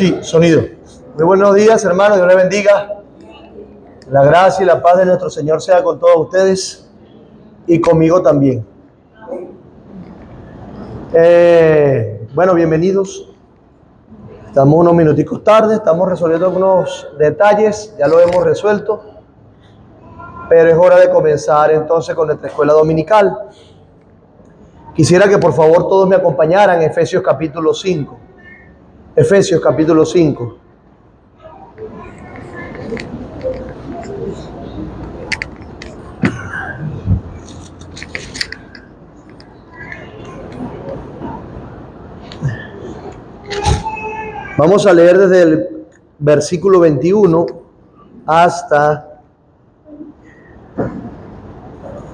Sí, sonido. Muy buenos días, hermanos. Dios les bendiga. La gracia y la paz de nuestro Señor sea con todos ustedes y conmigo también. Bueno, bienvenidos. Estamos unos minuticos tarde, estamos resolviendo algunos detalles, ya lo hemos resuelto, pero es hora de comenzar entonces con nuestra escuela dominical. Quisiera que por favor todos me acompañaran en Efesios capítulo 5. Efesios capítulo 5. Vamos a leer desde el versículo 21 hasta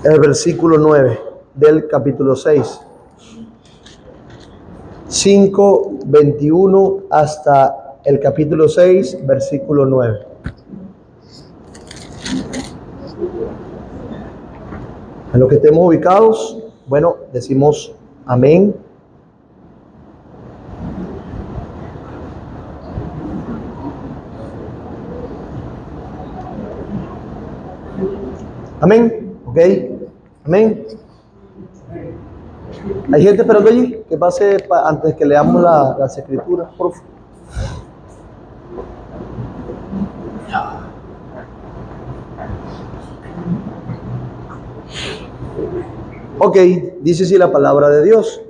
el versículo 9 del capítulo 6. 5, 21 hasta el capítulo 6, versículo 9. En los que estemos ubicados, bueno, decimos amén. Amén, ok, amén. ¿Hay gente esperando allí? Que pase antes que leamos las escrituras, por favor. Ok, dice así la palabra de Dios.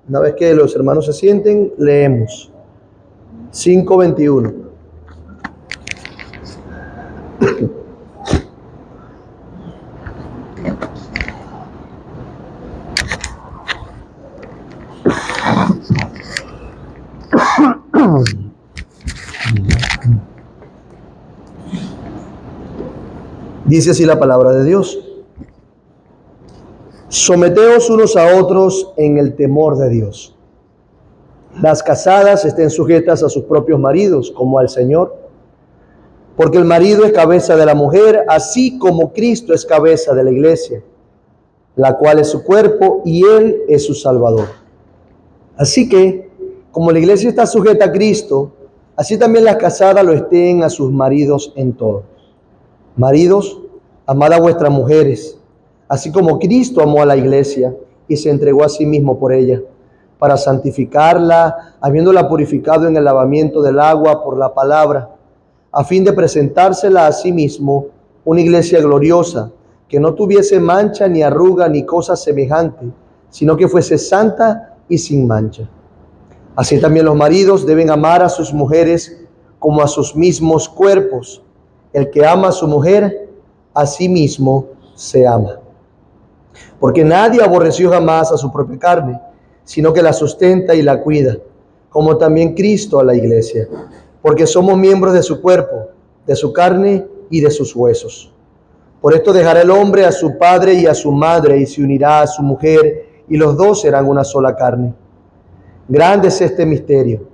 Una vez que los hermanos se sienten, leemos. 5:21. Dice así la palabra de Dios. Someteos unos a otros en el temor de Dios. Las casadas estén sujetas a sus propios maridos, como al Señor, porque el marido es cabeza de la mujer, así como Cristo es cabeza de la iglesia, la cual es su cuerpo y Él es su Salvador. Así que, como la iglesia está sujeta a Cristo, así también las casadas lo estén a sus maridos en todo. Maridos, amad a vuestras mujeres, así como Cristo amó a la iglesia y se entregó a sí mismo por ella, para santificarla, habiéndola purificado en el lavamiento del agua por la palabra, a fin de presentársela a sí mismo una iglesia gloriosa, que no tuviese mancha ni arruga ni cosa semejante, sino que fuese santa y sin mancha. Así también los maridos deben amar a sus mujeres como a sus mismos cuerpos. El que ama a su mujer, a sí mismo se ama. Porque nadie aborreció jamás a su propia carne, sino que la sustenta y la cuida, como también Cristo a la iglesia, porque somos miembros de su cuerpo, de su carne y de sus huesos. Por esto dejará el hombre a su padre y a su madre, y se unirá a su mujer, y los dos serán una sola carne. Grande es este misterio,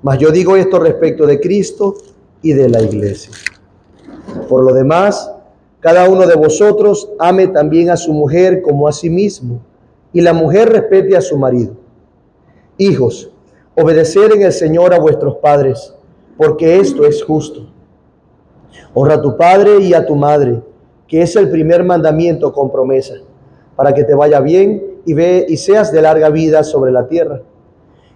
mas yo digo esto respecto de Cristo y de la iglesia. Por lo demás, cada uno de vosotros ame también a su mujer como a sí mismo, y la mujer respete a su marido. Hijos, obedeced en el Señor a vuestros padres, porque esto es justo. Honra a tu padre y a tu madre, que es el primer mandamiento con promesa, para que te vaya bien y seas de larga vida sobre la tierra.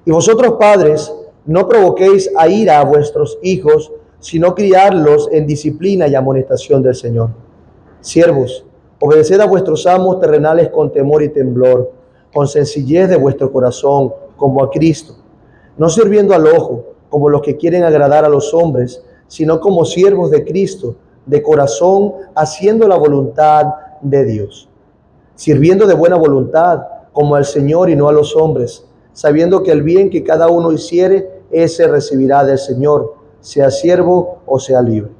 Y vosotros, padres, no provoquéis a ira a vuestros hijos, sino criarlos en disciplina y amonestación del Señor. Siervos, obedeced a vuestros amos terrenales con temor y temblor, con sencillez de vuestro corazón, como a Cristo, no sirviendo al ojo, como los que quieren agradar a los hombres, sino como siervos de Cristo, de corazón, haciendo la voluntad de Dios, sirviendo de buena voluntad, como al Señor y no a los hombres, sabiendo que el bien que cada uno hiciere, ese recibirá del Señor, sea siervo o sea libre.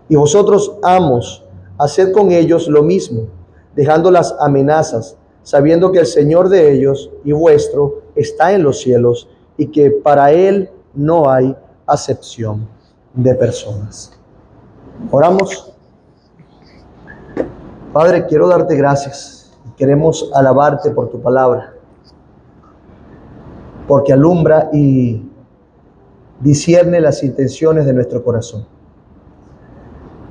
Y vosotros, amos, haced con ellos lo mismo, dejando las amenazas, sabiendo que el Señor de ellos y vuestro está en los cielos, y que para Él no hay acepción de personas. Oramos. Padre, quiero darte gracias. Queremos alabarte por tu palabra, porque alumbra y discierne las intenciones de nuestro corazón.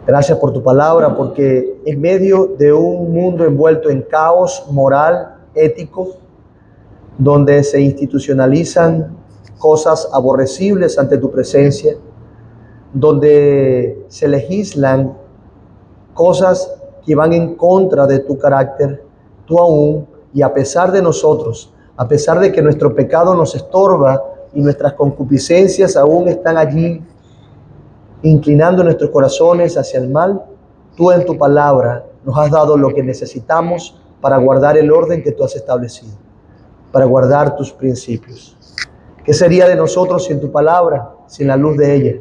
Gracias por tu palabra, porque en medio de un mundo envuelto en caos moral, ético, donde se institucionalizan cosas aborrecibles ante tu presencia, donde se legislan cosas que van en contra de tu carácter, tú aún, y a pesar de nosotros, a pesar de que nuestro pecado nos estorba y nuestras concupiscencias aún están allí, inclinando nuestros corazones hacia el mal, tú en tu palabra nos has dado lo que necesitamos para guardar el orden que tú has establecido, para guardar tus principios. ¿Qué sería de nosotros sin tu palabra, sin la luz de ella?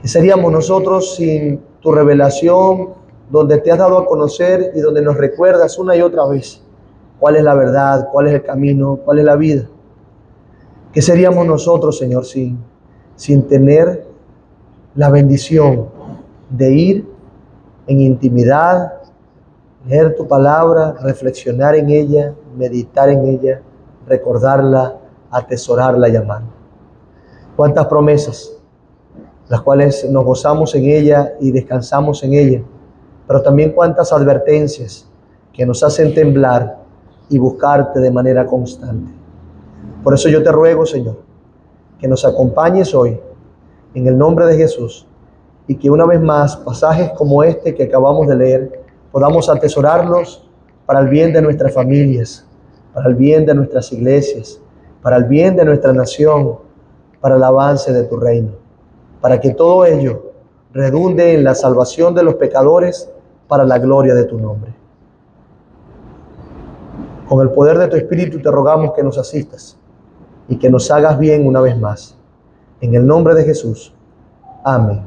¿Qué seríamos nosotros sin tu revelación, donde te has dado a conocer y donde nos recuerdas una y otra vez cuál es la verdad, cuál es el camino, cuál es la vida? ¿Qué seríamos nosotros, Señor, sin tener la bendición de ir en intimidad, leer tu palabra, reflexionar en ella, meditar en ella, recordarla, atesorarla y amarla? ¿Cuántas promesas, las cuales nos gozamos en ella y descansamos en ella? Pero también cuántas advertencias que nos hacen temblar y buscarte de manera constante. Por eso yo te ruego, Señor, que nos acompañes hoy en el nombre de Jesús, y que una vez más pasajes como este que acabamos de leer podamos atesorarlos para el bien de nuestras familias, para el bien de nuestras iglesias, para el bien de nuestra nación, para el avance de tu reino, para que todo ello redunde en la salvación de los pecadores para la gloria de tu nombre. Con el poder de tu Espíritu te rogamos que nos asistas y que nos hagas bien una vez más. En el nombre de Jesús. Amén.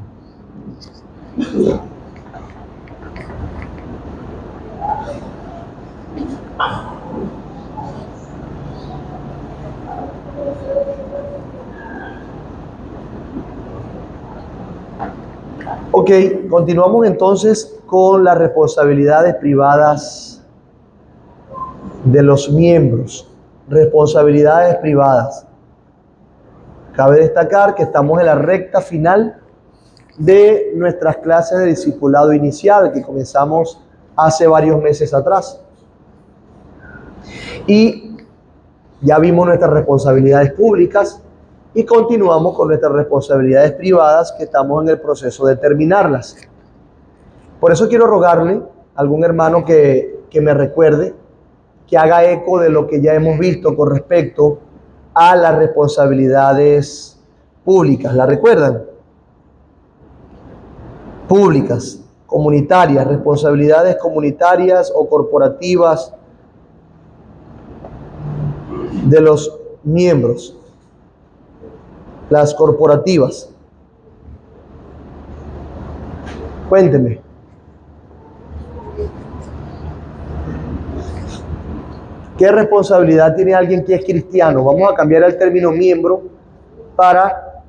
Ok, continuamos entonces con las responsabilidades privadas de los miembros. Responsabilidades privadas. Cabe destacar que estamos en la recta final de nuestras clases de discipulado inicial que comenzamos hace varios meses atrás. Y ya vimos nuestras responsabilidades públicas y continuamos con nuestras responsabilidades privadas que estamos en el proceso de terminarlas. Por eso quiero rogarle a algún hermano que me recuerde, que haga eco de lo que ya hemos visto con respecto a las responsabilidades públicas. ¿La recuerdan? Públicas, comunitarias, responsabilidades comunitarias o corporativas de los miembros. Las corporativas. Cuénteme. ¿Qué responsabilidad tiene alguien que es cristiano? Vamos a cambiar el término miembro para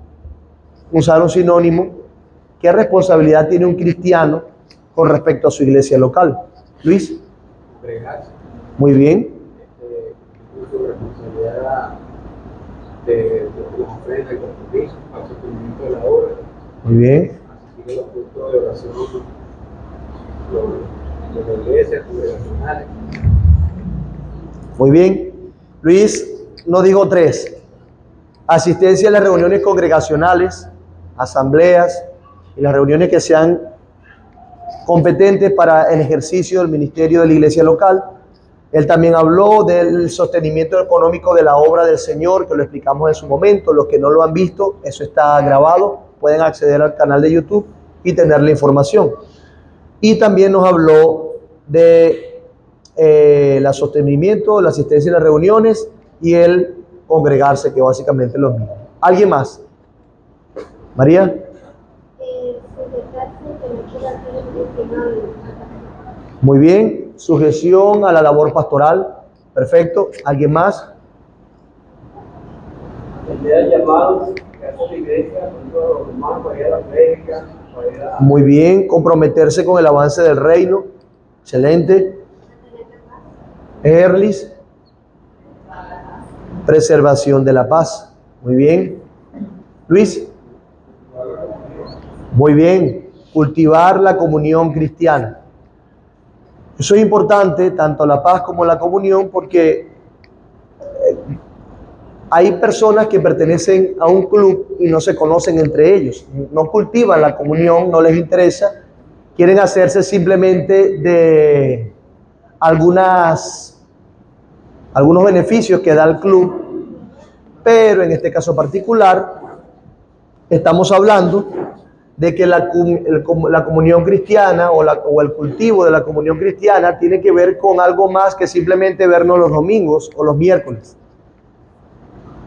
usar un sinónimo. ¿Qué responsabilidad tiene un cristiano con respecto a su iglesia local? Luis. Muy bien. Su responsabilidad de las ofrendas y compromisos para el sostenimiento de la obra. Muy bien. Así que los puntos de oración de la iglesia, congregacionales. Muy bien. Luis nos dijo 3. Asistencia a las reuniones congregacionales, asambleas y las reuniones que sean competentes para el ejercicio del ministerio de la iglesia local. Él también habló del sostenimiento económico de la obra del Señor, que lo explicamos en su momento. Los que no lo han visto, eso está grabado, pueden acceder al canal de YouTube y tener la información. Y también nos habló de el sostenimiento, la asistencia a las reuniones y el congregarse, que básicamente es lo mismo. ¿Alguien más? María. Muy bien, sujeción a la labor pastoral. Perfecto. ¿Alguien más? Muy bien, comprometerse con el avance del reino. Excelente. Erlis. Preservación de la paz. Muy bien. Luis, muy bien, cultivar la comunión cristiana. Eso es importante, tanto la paz como la comunión, porque hay personas que pertenecen a un club y no se conocen entre ellos, no cultivan la comunión, no les interesa, quieren hacerse simplemente de algunos beneficios que da el club, pero en este caso particular estamos hablando de que la comunión cristiana o el cultivo de la comunión cristiana tiene que ver con algo más que simplemente vernos los domingos o los miércoles.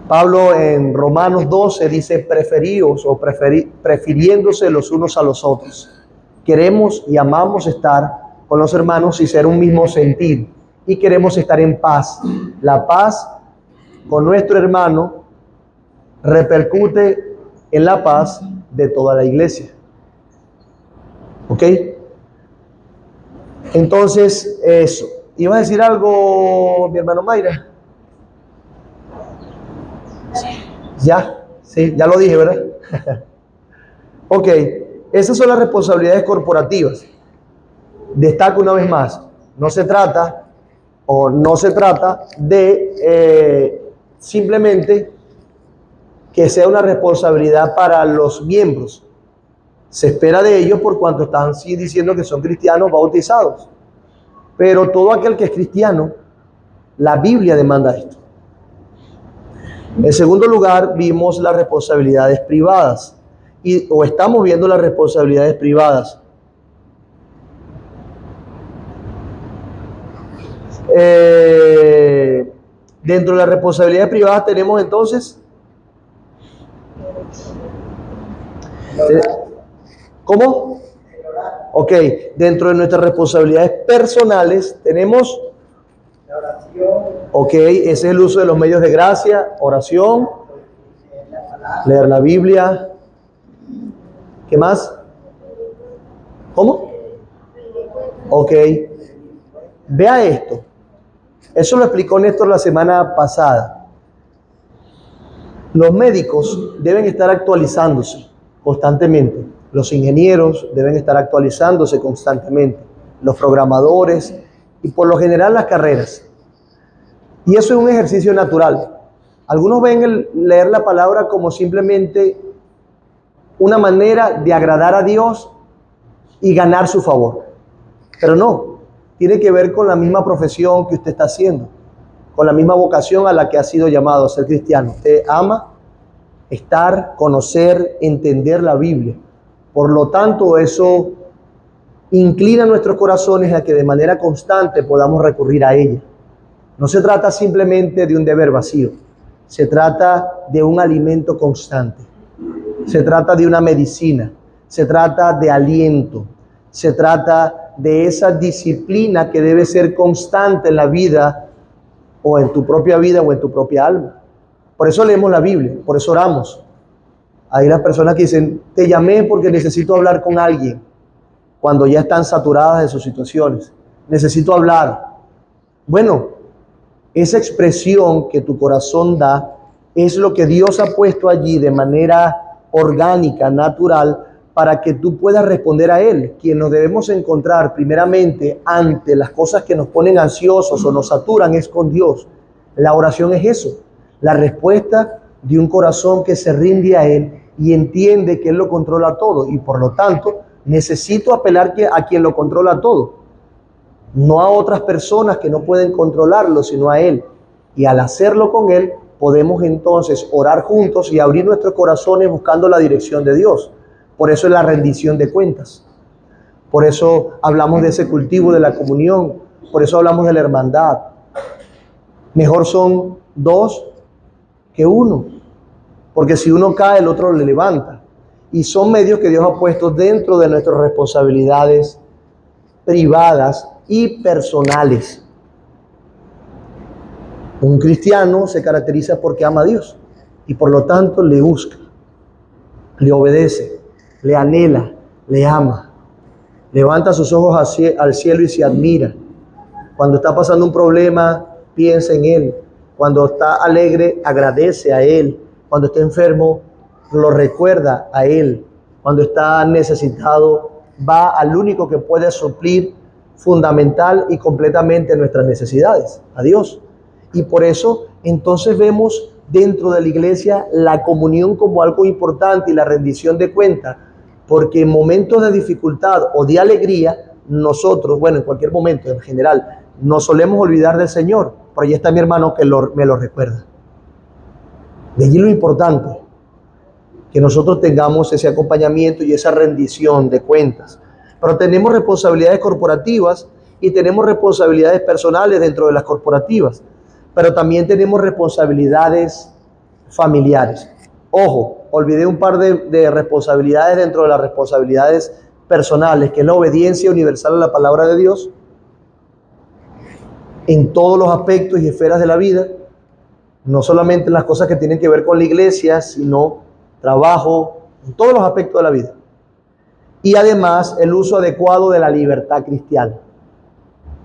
Pablo en Romanos 12 dice preferíos o prefiriéndose los unos a los otros. Queremos y amamos estar con los hermanos y ser un mismo sentir. Y queremos estar en paz. La paz con nuestro hermano repercute en la paz de toda la iglesia. ¿Ok? Entonces, eso. ¿Ibas a decir algo, mi hermano Mayra? Ya, sí, ya lo dije, ¿verdad? Ok, esas son las responsabilidades corporativas. Destaco una vez más, no se trata de simplemente que sea una responsabilidad para los miembros. Se espera de ellos por cuanto están sí diciendo que son cristianos bautizados. Pero todo aquel que es cristiano, la Biblia demanda esto. En segundo lugar, vimos las responsabilidades privadas. O estamos viendo las responsabilidades privadas. Dentro de las responsabilidades privadas tenemos entonces... ¿Cómo? Ok, dentro de nuestras responsabilidades personales tenemos... Ok, ese es el uso de los medios de gracia, oración, leer la Biblia. ¿Qué más? ¿Cómo? Ok, vea esto. Eso lo explicó Néstor la semana pasada. Los médicos deben estar actualizándose constantemente. Los ingenieros deben estar actualizándose constantemente. Los programadores y por lo general las carreras. Y eso es un ejercicio natural. Algunos ven el leer la palabra como simplemente una manera de agradar a Dios y ganar su favor. Pero no, tiene que ver con la misma profesión que usted está haciendo, con la misma vocación a la que ha sido llamado a ser cristiano. Usted ama estar, conocer, entender la Biblia. Por lo tanto, eso inclina nuestros corazones a que de manera constante podamos recurrir a ella. No se trata simplemente de un deber vacío, se trata de un alimento constante, se trata de una medicina, se trata de aliento, se trata de esa disciplina que debe ser constante en la vida o en tu propia vida o en tu propia alma. Por eso leemos la Biblia, por eso oramos. Hay las personas que dicen, te llamé porque necesito hablar con alguien, cuando ya están saturadas de sus situaciones. Necesito hablar. Bueno, esa expresión que tu corazón da es lo que Dios ha puesto allí de manera orgánica, natural, para que tú puedas responder a Él. Quien nos debemos encontrar primeramente ante las cosas que nos ponen ansiosos o nos saturan es con Dios. La oración es eso, la respuesta de un corazón que se rinde a Él y entiende que Él lo controla todo y por lo tanto necesito apelar a quien lo controla todo. No a otras personas que no pueden controlarlo, sino a Él. Y al hacerlo con Él, podemos entonces orar juntos y abrir nuestros corazones buscando la dirección de Dios. Por eso es la rendición de cuentas. Por eso hablamos de ese cultivo de la comunión. Por eso hablamos de la hermandad. Mejor son dos que uno. Porque si uno cae, el otro le levanta. Y son medios que Dios ha puesto dentro de nuestras responsabilidades privadas y personales. Un cristiano se caracteriza porque ama a Dios y por lo tanto le busca, le obedece, le anhela, le ama, levanta sus ojos al cielo y se admira. Cuando está pasando un problema, piensa en Él. Cuando está alegre, agradece a Él. Cuando está enfermo, lo recuerda a Él. Cuando está necesitado, va al único que puede suplir fundamental y completamente nuestras necesidades, a Dios. Y por eso entonces vemos dentro de la iglesia la comunión como algo importante y la rendición de cuentas, porque en momentos de dificultad o de alegría, nosotros, bueno, en cualquier momento en general, nos solemos olvidar del Señor. Por ahí está mi hermano que me lo recuerda. De allí lo importante, que nosotros tengamos ese acompañamiento y esa rendición de cuentas. Pero tenemos responsabilidades corporativas y tenemos responsabilidades personales dentro de las corporativas, pero también tenemos responsabilidades familiares. Ojo, olvidé un par de responsabilidades dentro de las responsabilidades personales, que es la obediencia universal a la palabra de Dios en todos los aspectos y esferas de la vida, no solamente en las cosas que tienen que ver con la iglesia, sino trabajo, en todos los aspectos de la vida. Y además el uso adecuado de la libertad cristiana.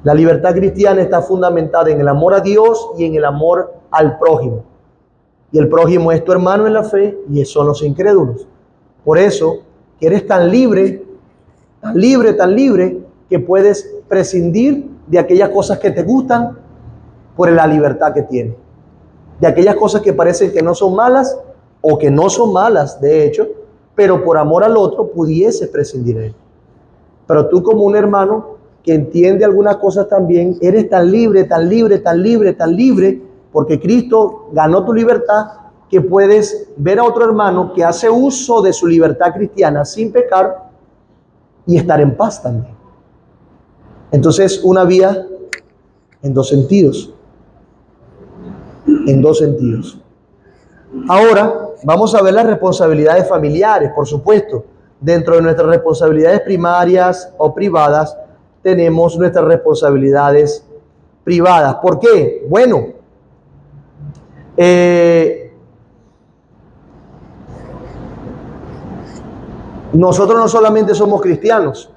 La libertad cristiana está fundamentada en el amor a Dios y en el amor al prójimo. Y el prójimo es tu hermano en la fe y son los incrédulos. Por eso que eres tan libre, que puedes prescindir de aquellas cosas que te gustan por la libertad que tienes. De aquellas cosas que parecen que no son malas o que no son malas, de hecho, pero por amor al otro pudieses prescindir de él. Pero tú como un hermano que entiende algunas cosas también, eres tan libre, porque Cristo ganó tu libertad, que puedes ver a otro hermano que hace uso de su libertad cristiana sin pecar y estar en paz también. Entonces, una vía en dos sentidos. En dos sentidos. Ahora, vamos a ver las responsabilidades familiares, por supuesto. Dentro de nuestras responsabilidades primarias o privadas, tenemos nuestras responsabilidades privadas. ¿Por qué? Bueno, nosotros no solamente somos cristianos,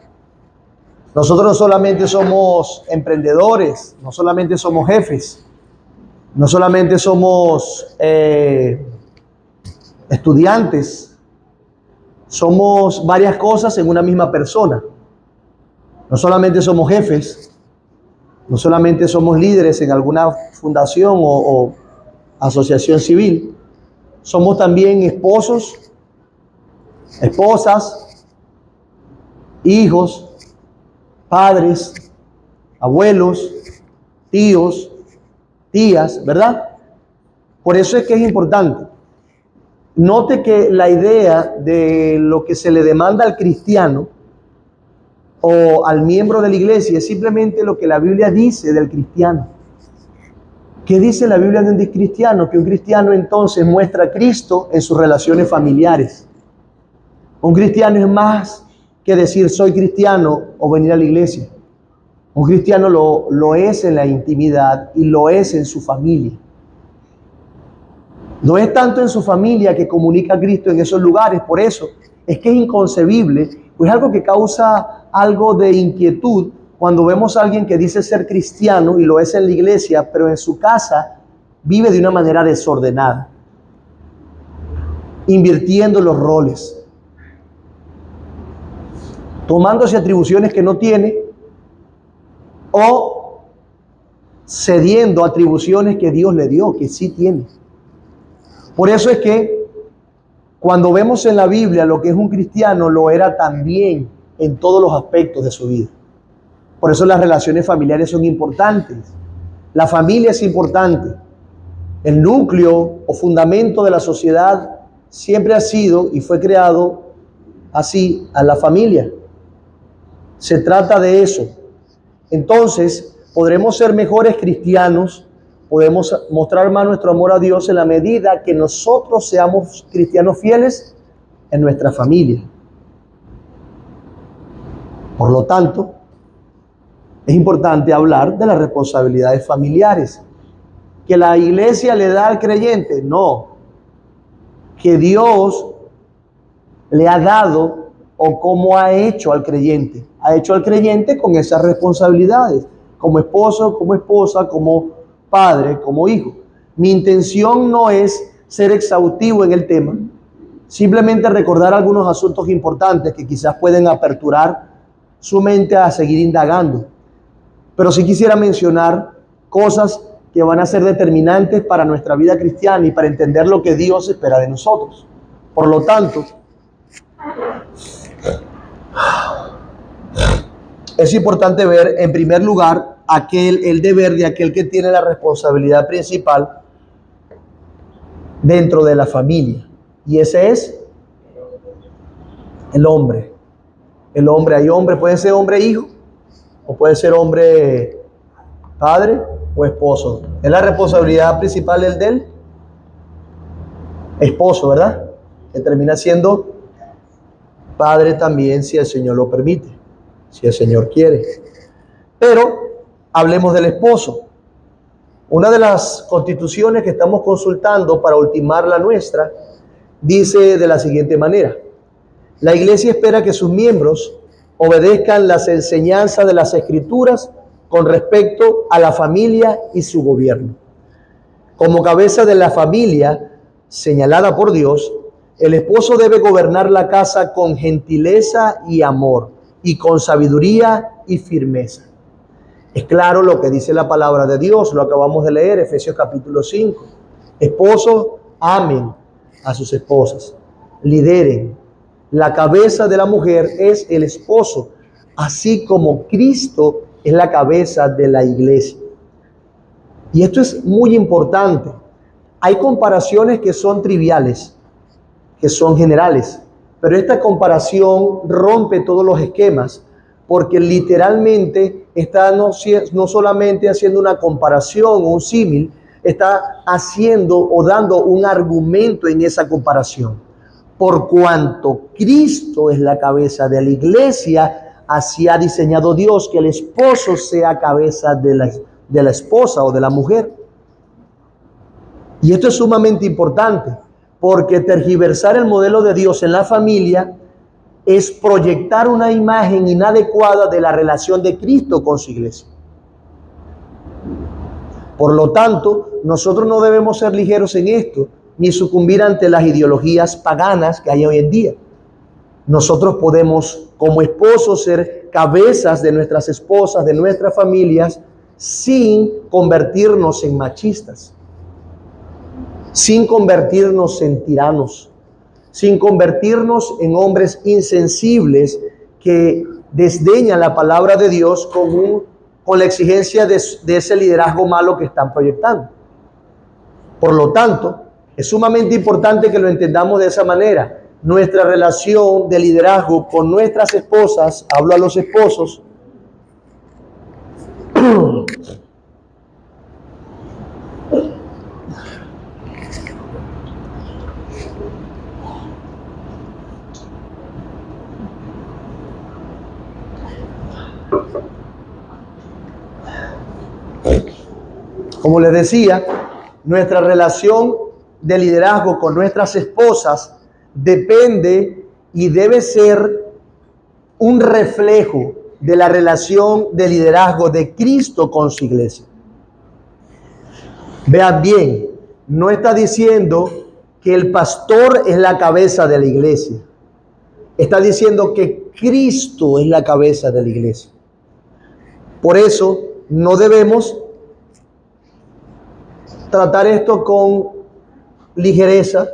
nosotros no solamente somos emprendedores, no solamente somos jefes, no solamente somos estudiantes, somos varias cosas en una misma persona. No solamente somos jefes, no solamente somos líderes en alguna fundación o asociación civil, somos también esposos, esposas, hijos, padres, abuelos, tíos, tías, ¿verdad? Por eso es que es importante. Note que la idea de lo que se le demanda al cristiano o al miembro de la iglesia es simplemente lo que la Biblia dice del cristiano. ¿Qué dice la Biblia de un cristiano? Que un cristiano entonces muestra a Cristo en sus relaciones familiares. Un cristiano es más que decir soy cristiano o venir a la iglesia. Un cristiano lo es en la intimidad y lo es en su familia. No es tanto en su familia que comunica a Cristo en esos lugares, por eso es que es inconcebible, pues es algo que causa algo de inquietud cuando vemos a alguien que dice ser cristiano y lo es en la iglesia, pero en su casa vive de una manera desordenada, invirtiendo los roles, tomándose atribuciones que no tiene o cediendo atribuciones que Dios le dio, que sí tiene. Por eso es que cuando vemos en la Biblia lo que es un cristiano, lo era también en todos los aspectos de su vida. Por eso las relaciones familiares son importantes. La familia es importante. El núcleo o fundamento de la sociedad siempre ha sido y fue creado así, a la familia. Se trata de eso. Entonces, podremos ser mejores cristianos, podemos mostrar más nuestro amor a Dios en la medida que nosotros seamos cristianos fieles en nuestra familia. Por lo tanto, es importante hablar de las responsabilidades familiares. ¿Que la iglesia le da al creyente? No. Que Dios le ha dado o cómo ha hecho al creyente. Ha hecho al creyente con esas responsabilidades, como esposo, como esposa, como padre, como hijo. Mi intención no es ser exhaustivo en el tema, simplemente recordar algunos asuntos importantes que quizás pueden aperturar su mente a seguir indagando. Pero sí quisiera mencionar cosas que van a ser determinantes para nuestra vida cristiana y para entender lo que Dios espera de nosotros. Por lo tanto, es importante ver, en primer lugar, el deber de aquel que tiene la responsabilidad principal dentro de la familia. Y ese es el hombre. El hombre, hay hombre, puede ser hombre hijo, o puede ser hombre padre o esposo. Es la responsabilidad principal del esposo, ¿verdad? Que termina siendo padre también, si el Señor lo permite, si el Señor quiere. Pero hablemos del esposo. Una de las constituciones que estamos consultando para ultimar la nuestra dice de la siguiente manera: la Iglesia espera que sus miembros obedezcan las enseñanzas de las Escrituras con respecto a la familia y su gobierno. Como cabeza de la familia señalada por Dios, el esposo debe gobernar la casa con gentileza y amor, y con sabiduría y firmeza. Es claro lo que dice la palabra de Dios, lo acabamos de leer, Efesios capítulo 5. Esposos, amen a sus esposas, lideren. La cabeza de la mujer es el esposo, así como Cristo es la cabeza de la iglesia. Y esto es muy importante. Hay comparaciones que son triviales, que son generales, pero esta comparación rompe todos los esquemas, porque literalmente está no solamente haciendo una comparación o un símil, está haciendo o dando un argumento en esa comparación. Por cuanto Cristo es la cabeza de la iglesia, así ha diseñado Dios que el esposo sea cabeza de la esposa o de la mujer. Y esto es sumamente importante, porque tergiversar el modelo de Dios en la familia es proyectar una imagen inadecuada de la relación de Cristo con su iglesia. Por lo tanto, nosotros no debemos ser ligeros en esto, ni sucumbir ante las ideologías paganas que hay hoy en día. Nosotros podemos, como esposos, ser cabezas de nuestras esposas, de nuestras familias, sin convertirnos en machistas, sin convertirnos en tiranos, sin convertirnos en hombres insensibles que desdeñan la palabra de Dios con la exigencia de ese liderazgo malo que están proyectando. Por lo tanto, es sumamente importante que lo entendamos de esa manera. Nuestra relación de liderazgo con nuestras esposas, hablo a los esposos, como les decía, nuestra relación de liderazgo con nuestras esposas depende y debe ser un reflejo de la relación de liderazgo de Cristo con su iglesia. Vean bien, no está diciendo que el pastor es la cabeza de la iglesia. Está diciendo que Cristo es la cabeza de la iglesia. Por eso no debemos tratar esto con ligereza.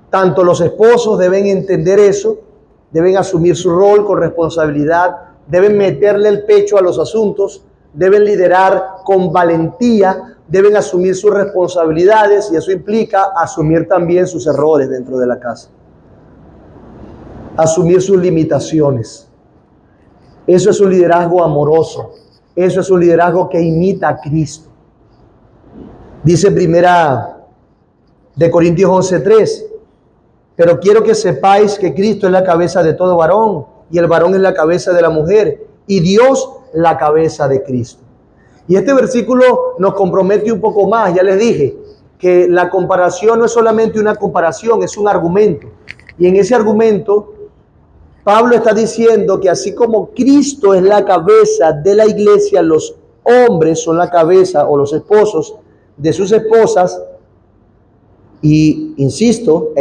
Tanto los esposos deben entender eso, deben asumir su rol con responsabilidad, deben meterle el pecho a los asuntos, deben liderar con valentía, deben asumir sus responsabilidades, y eso implica asumir también sus errores dentro de la casa, asumir sus limitaciones. Eso es un liderazgo amoroso, eso es un liderazgo que imita a Cristo. Dice primera de Corintios 11:3, pero quiero que sepáis que Cristo es la cabeza de todo varón, y el varón es la cabeza de la mujer, y Dios la cabeza de Cristo. Y este versículo nos compromete un poco más. Ya les dije que la comparación no es solamente una comparación, es un argumento. Y en ese argumento, Pablo está diciendo que así como Cristo es la cabeza de la iglesia, los hombres son la cabeza, o los esposos de sus esposas, Y insisto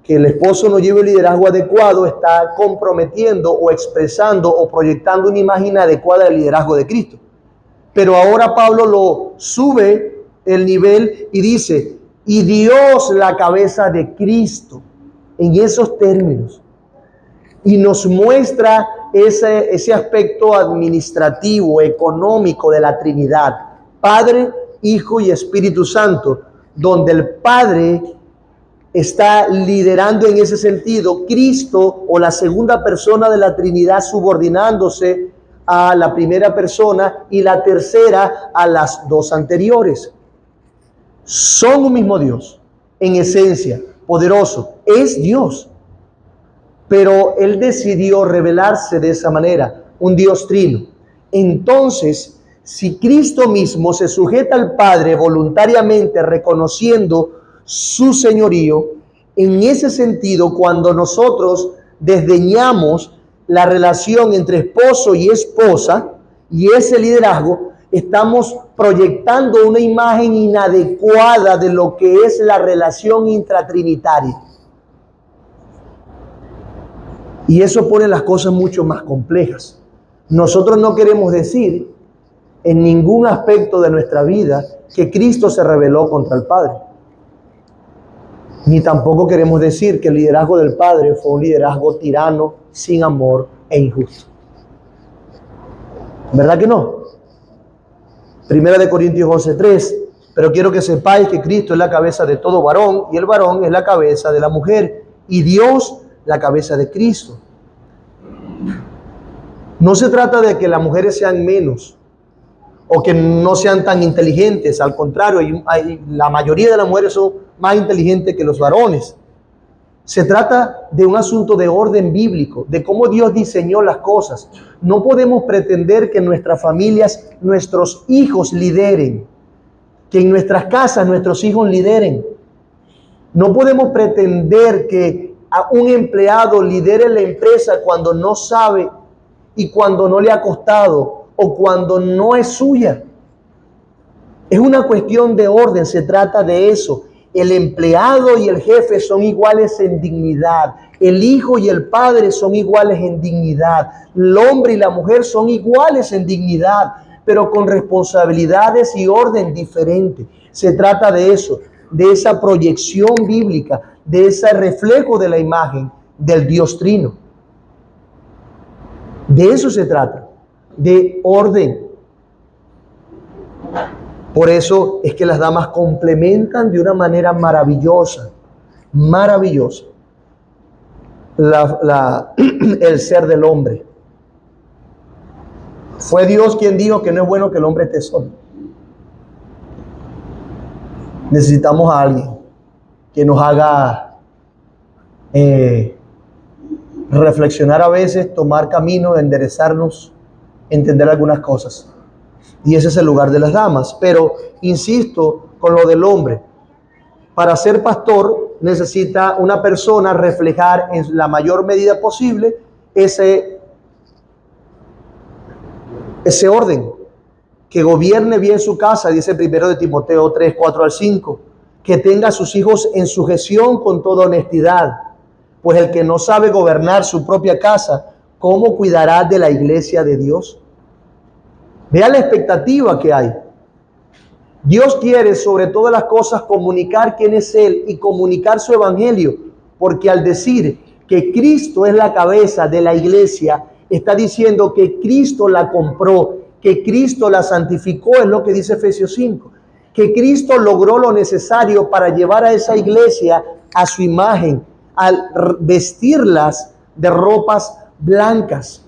que el esposo no lleve el liderazgo adecuado está comprometiendo o expresando o proyectando una imagen adecuada del liderazgo de Cristo. Pero ahora Pablo lo sube el nivel y dice, y Dios la cabeza de Cristo, en esos términos. Y nos muestra ese aspecto administrativo, económico de la Trinidad, Padre, Hijo y Espíritu Santo, donde el Padre está liderando en ese sentido, Cristo o la segunda persona de la Trinidad subordinándose a la primera persona y la tercera a las dos anteriores. Son un mismo Dios, en esencia, poderoso, es Dios. Pero Él decidió revelarse de esa manera, un Dios trino. Entonces, si Cristo mismo se sujeta al Padre voluntariamente, reconociendo su señorío, en ese sentido, cuando nosotros desdeñamos la relación entre esposo y esposa y ese liderazgo, estamos proyectando una imagen inadecuada de lo que es la relación intratrinitaria. Y eso pone las cosas mucho más complejas. Nosotros no queremos decir en ningún aspecto de nuestra vida que Cristo se rebeló contra el Padre. Ni tampoco queremos decir que el liderazgo del Padre fue un liderazgo tirano, sin amor e injusto. ¿Verdad que no? Primera de Corintios 11:3. Pero quiero que sepáis que Cristo es la cabeza de todo varón y el varón es la cabeza de la mujer y Dios la cabeza de Cristo. No se trata de que las mujeres sean menos o que no sean tan inteligentes. Al contrario, la mayoría de las mujeres son más inteligentes que los varones. Se trata de un asunto de orden bíblico, de cómo Dios diseñó las cosas. No podemos pretender que en nuestras familias nuestros hijos lideren, que en nuestras casas nuestros hijos lideren. No podemos pretender que a un empleado lidere la empresa cuando no sabe y cuando no le ha costado o cuando no es suya. Es una cuestión de orden, se trata de eso. El empleado y el jefe son iguales en dignidad. El hijo y el padre son iguales en dignidad. El hombre y la mujer son iguales en dignidad, pero con responsabilidades y orden diferentes. Se trata de eso, de esa proyección bíblica, de ese reflejo de la imagen del Dios Trino. De eso se trata, de orden. Por eso es que las damas complementan de una manera maravillosa, maravillosa, el ser del hombre. Fue Dios quien dijo que no es bueno que el hombre esté solo. Necesitamos a alguien que nos haga reflexionar a veces, tomar camino, enderezarnos, entender algunas cosas. Y ese es el lugar de las damas. Pero insisto con lo del hombre. Para ser pastor necesita una persona reflejar en la mayor medida posible ese orden. Que gobierne bien su casa, dice primero de Timoteo 3, 4 al 5. Que tenga a sus hijos en sujeción con toda honestidad. Pues el que no sabe gobernar su propia casa, ¿cómo cuidará de la iglesia de Dios? Vea la expectativa que hay. Dios quiere sobre todas las cosas comunicar quién es Él y comunicar su evangelio, porque al decir que Cristo es la cabeza de la iglesia, está diciendo que Cristo la compró, que Cristo la santificó, es lo que dice Efesios 5, que Cristo logró lo necesario para llevar a esa iglesia a su imagen, al vestirlas de ropas blancas,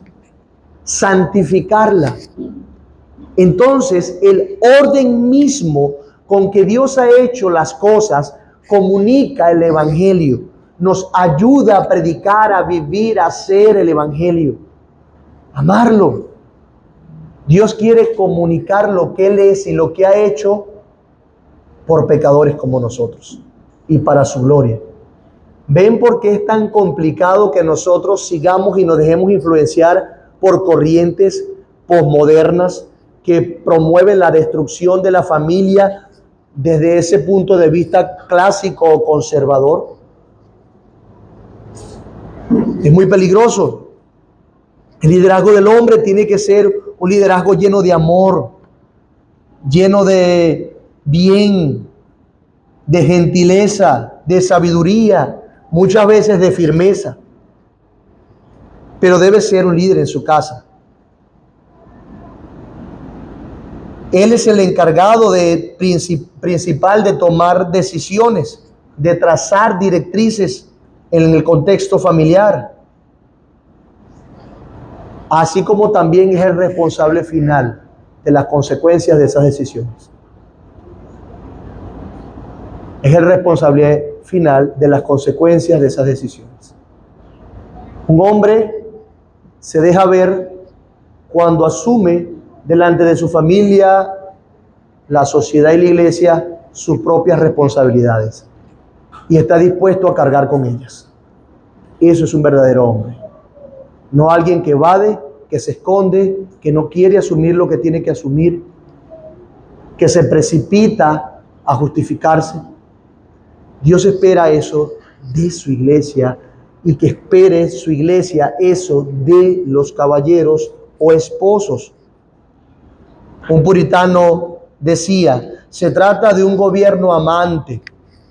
santificarla. Entonces, el orden mismo con que Dios ha hecho las cosas comunica el evangelio, nos ayuda a predicar, a vivir, a hacer el evangelio, amarlo. Dios quiere comunicar lo que Él es y lo que ha hecho por pecadores como nosotros y para su gloria. ¿Ven por qué es tan complicado que nosotros sigamos y nos dejemos influenciar por corrientes posmodernas que promueven la destrucción de la familia desde ese punto de vista clásico o conservador. Es muy peligroso. El liderazgo del hombre tiene que ser un liderazgo lleno de amor, lleno de bien, de gentileza, de sabiduría, muchas veces de firmeza. Pero debe ser un líder en su casa. Él es el encargado principal de tomar decisiones, de trazar directrices en el contexto familiar, así como también es el responsable final de las consecuencias de esas decisiones. Es el responsable final de las consecuencias de esas decisiones. Un hombre se deja ver cuando asume delante de su familia, la sociedad y la iglesia sus propias responsabilidades y está dispuesto a cargar con ellas. Eso es un verdadero hombre. No alguien que evade, que se esconde, que no quiere asumir lo que tiene que asumir, que se precipita a justificarse. Dios espera eso de su iglesia y que espere su iglesia eso de los caballeros o esposos. Un puritano decía, se trata de un gobierno amante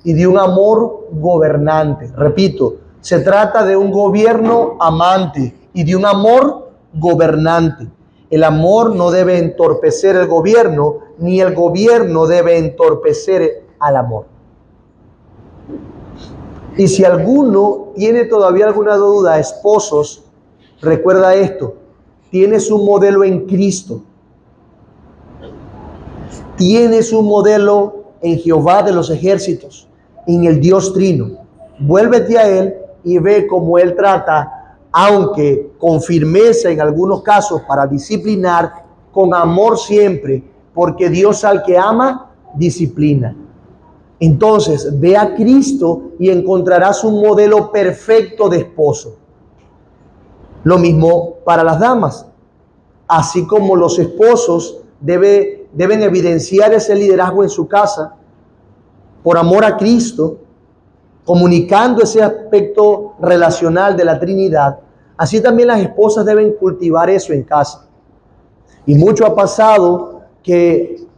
y de un amor gobernante. Repito, se trata de un gobierno amante y de un amor gobernante. El amor no debe entorpecer el gobierno, ni el gobierno debe entorpecer al amor. Y si alguno tiene todavía alguna duda, esposos, recuerda esto, tienes un modelo en Cristo. Tienes un modelo en Jehová de los ejércitos, en el Dios Trino. Vuélvete a Él y ve cómo Él trata, aunque con firmeza en algunos casos para disciplinar, con amor siempre, porque Dios al que ama, disciplina. Entonces, ve a Cristo y encontrarás un modelo perfecto de esposo. Lo mismo para las damas. Así como los esposos deben evidenciar ese liderazgo en su casa por amor a Cristo, comunicando ese aspecto relacional de la Trinidad, así también las esposas deben cultivar eso en casa. Y mucho ha pasado que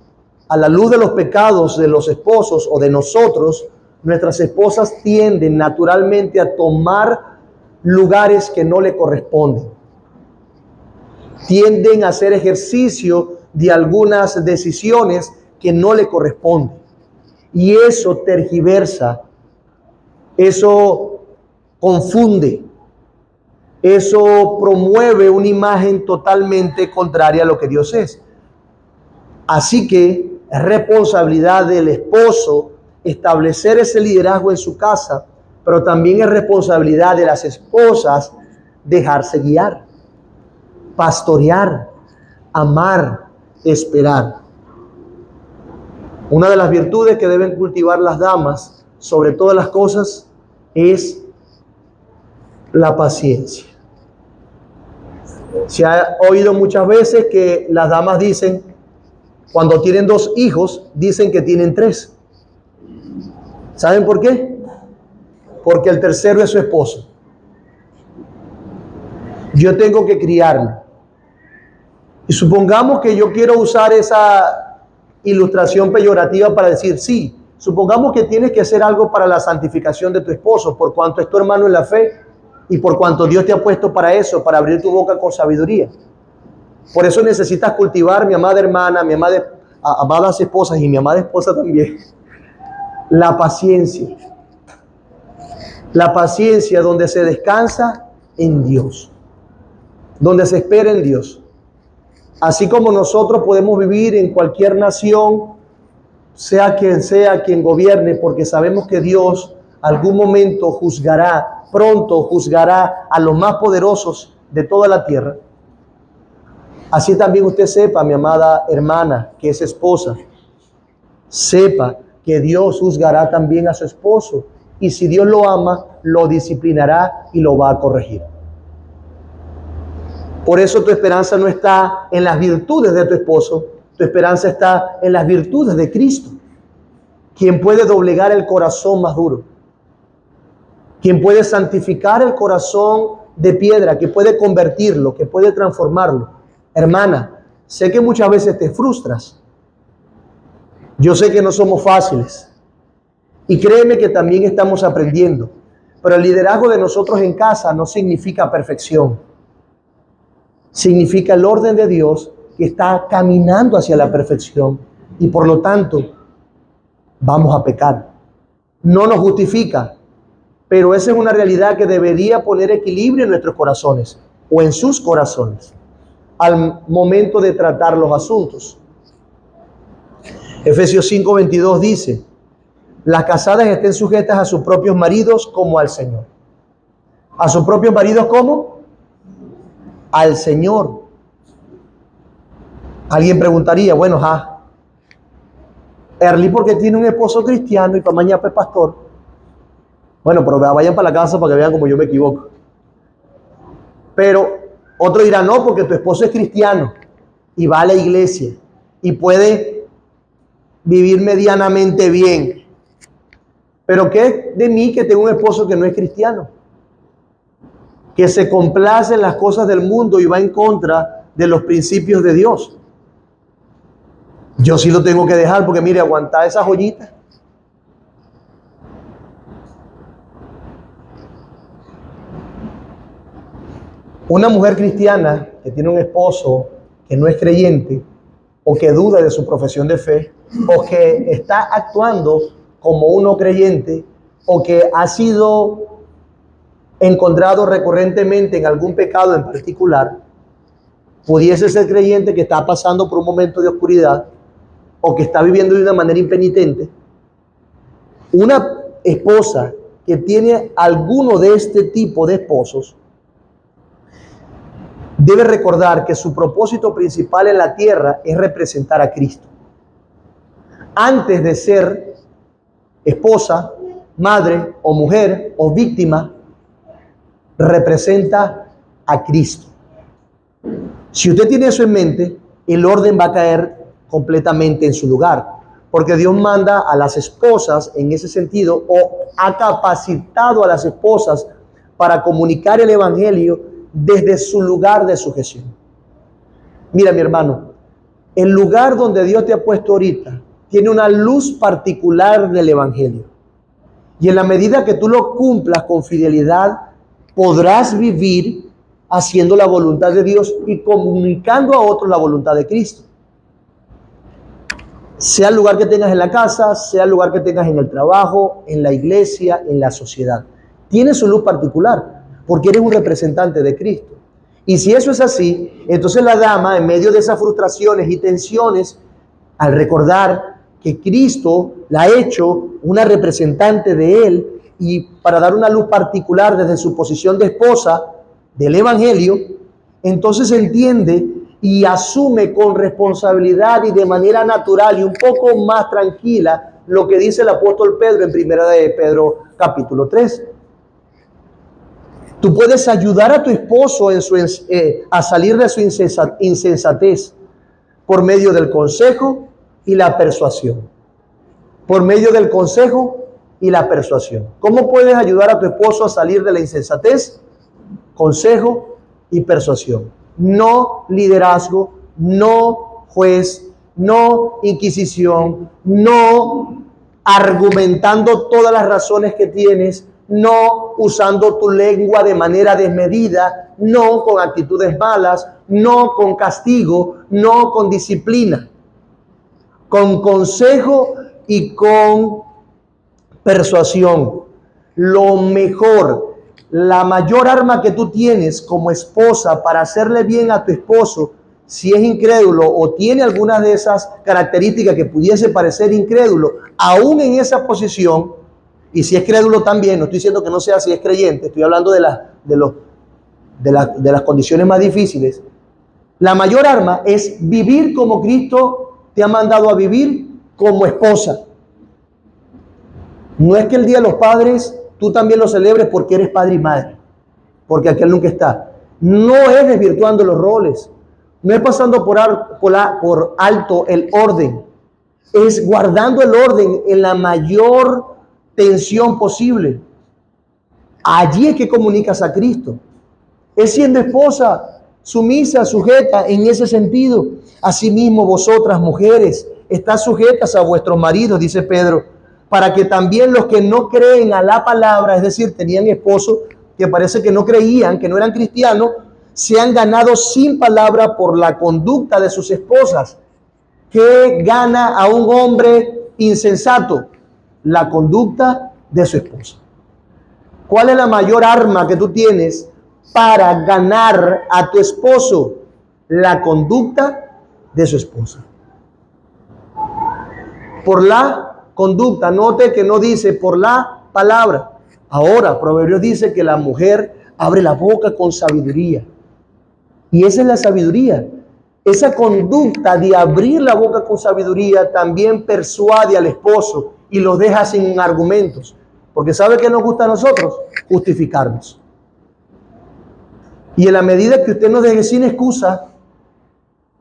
a la luz de los pecados de los esposos o de nosotros, nuestras esposas tienden naturalmente a tomar lugares que no le corresponden. Tienden a hacer ejercicio de algunas decisiones que no le corresponden. Y eso tergiversa, eso confunde, eso promueve una imagen totalmente contraria a lo que Dios es. Así que es responsabilidad del esposo establecer ese liderazgo en su casa, pero también es responsabilidad de las esposas dejarse guiar, pastorear, amar, esperar. Una de las virtudes que deben cultivar las damas, sobre todas las cosas, es la paciencia. Se ha oído muchas veces que las damas dicen, cuando tienen 2 hijos, dicen que tienen 3. ¿Saben por qué? Porque el tercero es su esposo. Yo tengo que criarlo. Y supongamos que yo quiero usar esa ilustración peyorativa para decir, sí, supongamos que tienes que hacer algo para la santificación de tu esposo, por cuanto es tu hermano en la fe y por cuanto Dios te ha puesto para eso, para abrir tu boca con sabiduría. Por eso necesitas cultivar, mi amada hermana, mi amadas esposas y mi amada esposa también, la paciencia. La paciencia donde se descansa en Dios, donde se espera en Dios. Así como nosotros podemos vivir en cualquier nación, sea quien gobierne, porque sabemos que Dios algún momento pronto juzgará a los más poderosos de toda la tierra. Así también usted sepa, mi amada hermana, que es esposa, sepa que Dios juzgará también a su esposo. Y si Dios lo ama, lo disciplinará y lo va a corregir. Por eso tu esperanza no está en las virtudes de tu esposo, tu esperanza está en las virtudes de Cristo. quien puede doblegar el corazón más duro, quien puede santificar el corazón de piedra, que puede convertirlo, que puede transformarlo. Hermana, sé que muchas veces te frustras. Yo sé que no somos fáciles. Y créeme que también estamos aprendiendo. Pero el liderazgo de nosotros en casa no significa perfección. Significa el orden de Dios que está caminando hacia la perfección. Y por lo tanto, vamos a pecar. No nos justifica. Pero esa es una realidad que debería poner equilibrio en nuestros corazones o en sus corazones al momento de tratar los asuntos. Efesios 5:22 dice: las casadas estén sujetas a sus propios maridos como al Señor. ¿A sus propios maridos cómo? Al Señor. Alguien preguntaría, bueno, Erly, porque tiene un esposo cristiano y para mañana es pastor. Bueno, pero vayan para la casa para que vean cómo yo me equivoco. Pero otro dirá, no, porque tu esposo es cristiano y va a la iglesia y puede vivir medianamente bien. Pero ¿qué de mí que tengo un esposo que no es cristiano? Que se complace en las cosas del mundo y va en contra de los principios de Dios. Yo sí lo tengo que dejar porque mire, aguantar esa joyita. Una mujer cristiana que tiene un esposo que no es creyente o que duda de su profesión de fe o que está actuando como un no creyente o que ha sido encontrado recurrentemente en algún pecado en particular, pudiese ser creyente que está pasando por un momento de oscuridad o que está viviendo de una manera impenitente. Una esposa que tiene alguno de este tipo de esposos debe recordar que su propósito principal en la tierra es representar a Cristo. Antes de ser esposa, madre o mujer o víctima, representa a Cristo. Si usted tiene eso en mente, el orden va a caer completamente en su lugar, porque Dios manda a las esposas en ese sentido, o ha capacitado a las esposas para comunicar el evangelio desde su lugar de sujeción. Mira, mi hermano, el lugar donde Dios te ha puesto ahorita tiene una luz particular del evangelio. Y en la medida que tú lo cumplas con fidelidad, podrás vivir haciendo la voluntad de Dios y comunicando a otros la voluntad de Cristo. Sea el lugar que tengas en la casa, sea el lugar que tengas en el trabajo, en la iglesia, en la sociedad. Tiene su luz particular, porque eres un representante de Cristo. Y si eso es así, entonces la dama, en medio de esas frustraciones y tensiones, al recordar que Cristo la ha hecho una representante de Él, y para dar una luz particular desde su posición de esposa del Evangelio, entonces entiende y asume con responsabilidad y de manera natural y un poco más tranquila lo que dice el apóstol Pedro en primera de Pedro capítulo 3. Tú puedes ayudar a tu esposo a salir de su insensatez por medio del consejo y la persuasión. Por medio del consejo y la persuasión. ¿Cómo puedes ayudar a tu esposo a salir de la insensatez? Consejo y persuasión. No liderazgo, no juez, no inquisición, no argumentando todas las razones que tienes, no usando tu lengua de manera desmedida, no con actitudes malas, no con castigo, no con disciplina, con consejo y con persuasión. Lo mejor, la mayor arma que tú tienes como esposa para hacerle bien a tu esposo, si es incrédulo o tiene algunas de esas características que pudiese parecer incrédulo, aún en esa posición, y si es crédulo también, no estoy diciendo que no sea si es creyente, estoy hablando de las condiciones más difíciles. La mayor arma es vivir como Cristo te ha mandado a vivir como esposa. No es que el Día de los Padres tú también lo celebres porque eres padre y madre, porque aquel nunca está. No es desvirtuando los roles, no es pasando por alto el orden, Es guardando el orden en la mayor tensión posible. Allí es que comunicas a Cristo. Es siendo esposa sumisa, sujeta en ese sentido. Asimismo, vosotras, mujeres, estad sujetas a vuestros maridos, dice Pedro, para que también los que no creen a la palabra, es decir, tenían esposos que parece que no creían, que no eran cristianos, sean ganados sin palabra por la conducta de sus esposas. ¿Qué gana a un hombre insensato? La conducta de su esposa. ¿Cuál es la mayor arma que tú tienes para ganar a tu esposo? La conducta de su esposa. Por la conducta. Note que no dice por la palabra. Ahora, Proverbios dice que la mujer abre la boca con sabiduría. Y esa es la sabiduría. Esa conducta de abrir la boca con sabiduría también persuade al esposo y lo deja sin argumentos. Porque ¿sabe qué nos gusta a nosotros? Justificarnos. Y en la medida que usted nos deje sin excusa,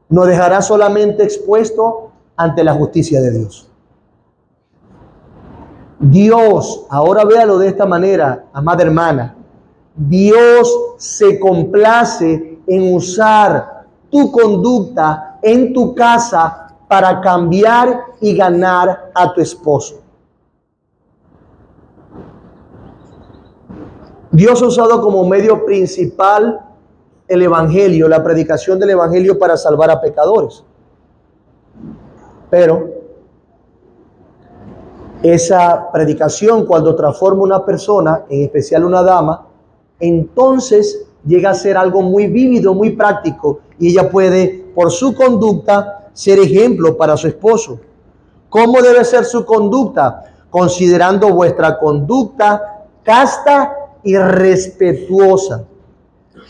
nos dejará solamente expuesto ante la justicia de Dios. Dios, ahora véalo de esta manera, amada hermana, Dios se complace en usar tu conducta en tu casa para cambiar y ganar a tu esposo. Dios ha usado como medio principal el evangelio, la predicación del evangelio para salvar a pecadores. Pero esa predicación, cuando transforma una persona, en especial una dama, entonces llega a ser algo muy vívido, muy práctico, y ella puede, por su conducta, ser ejemplo para su esposo. ¿Cómo debe ser su conducta? Considerando vuestra conducta casta y respetuosa.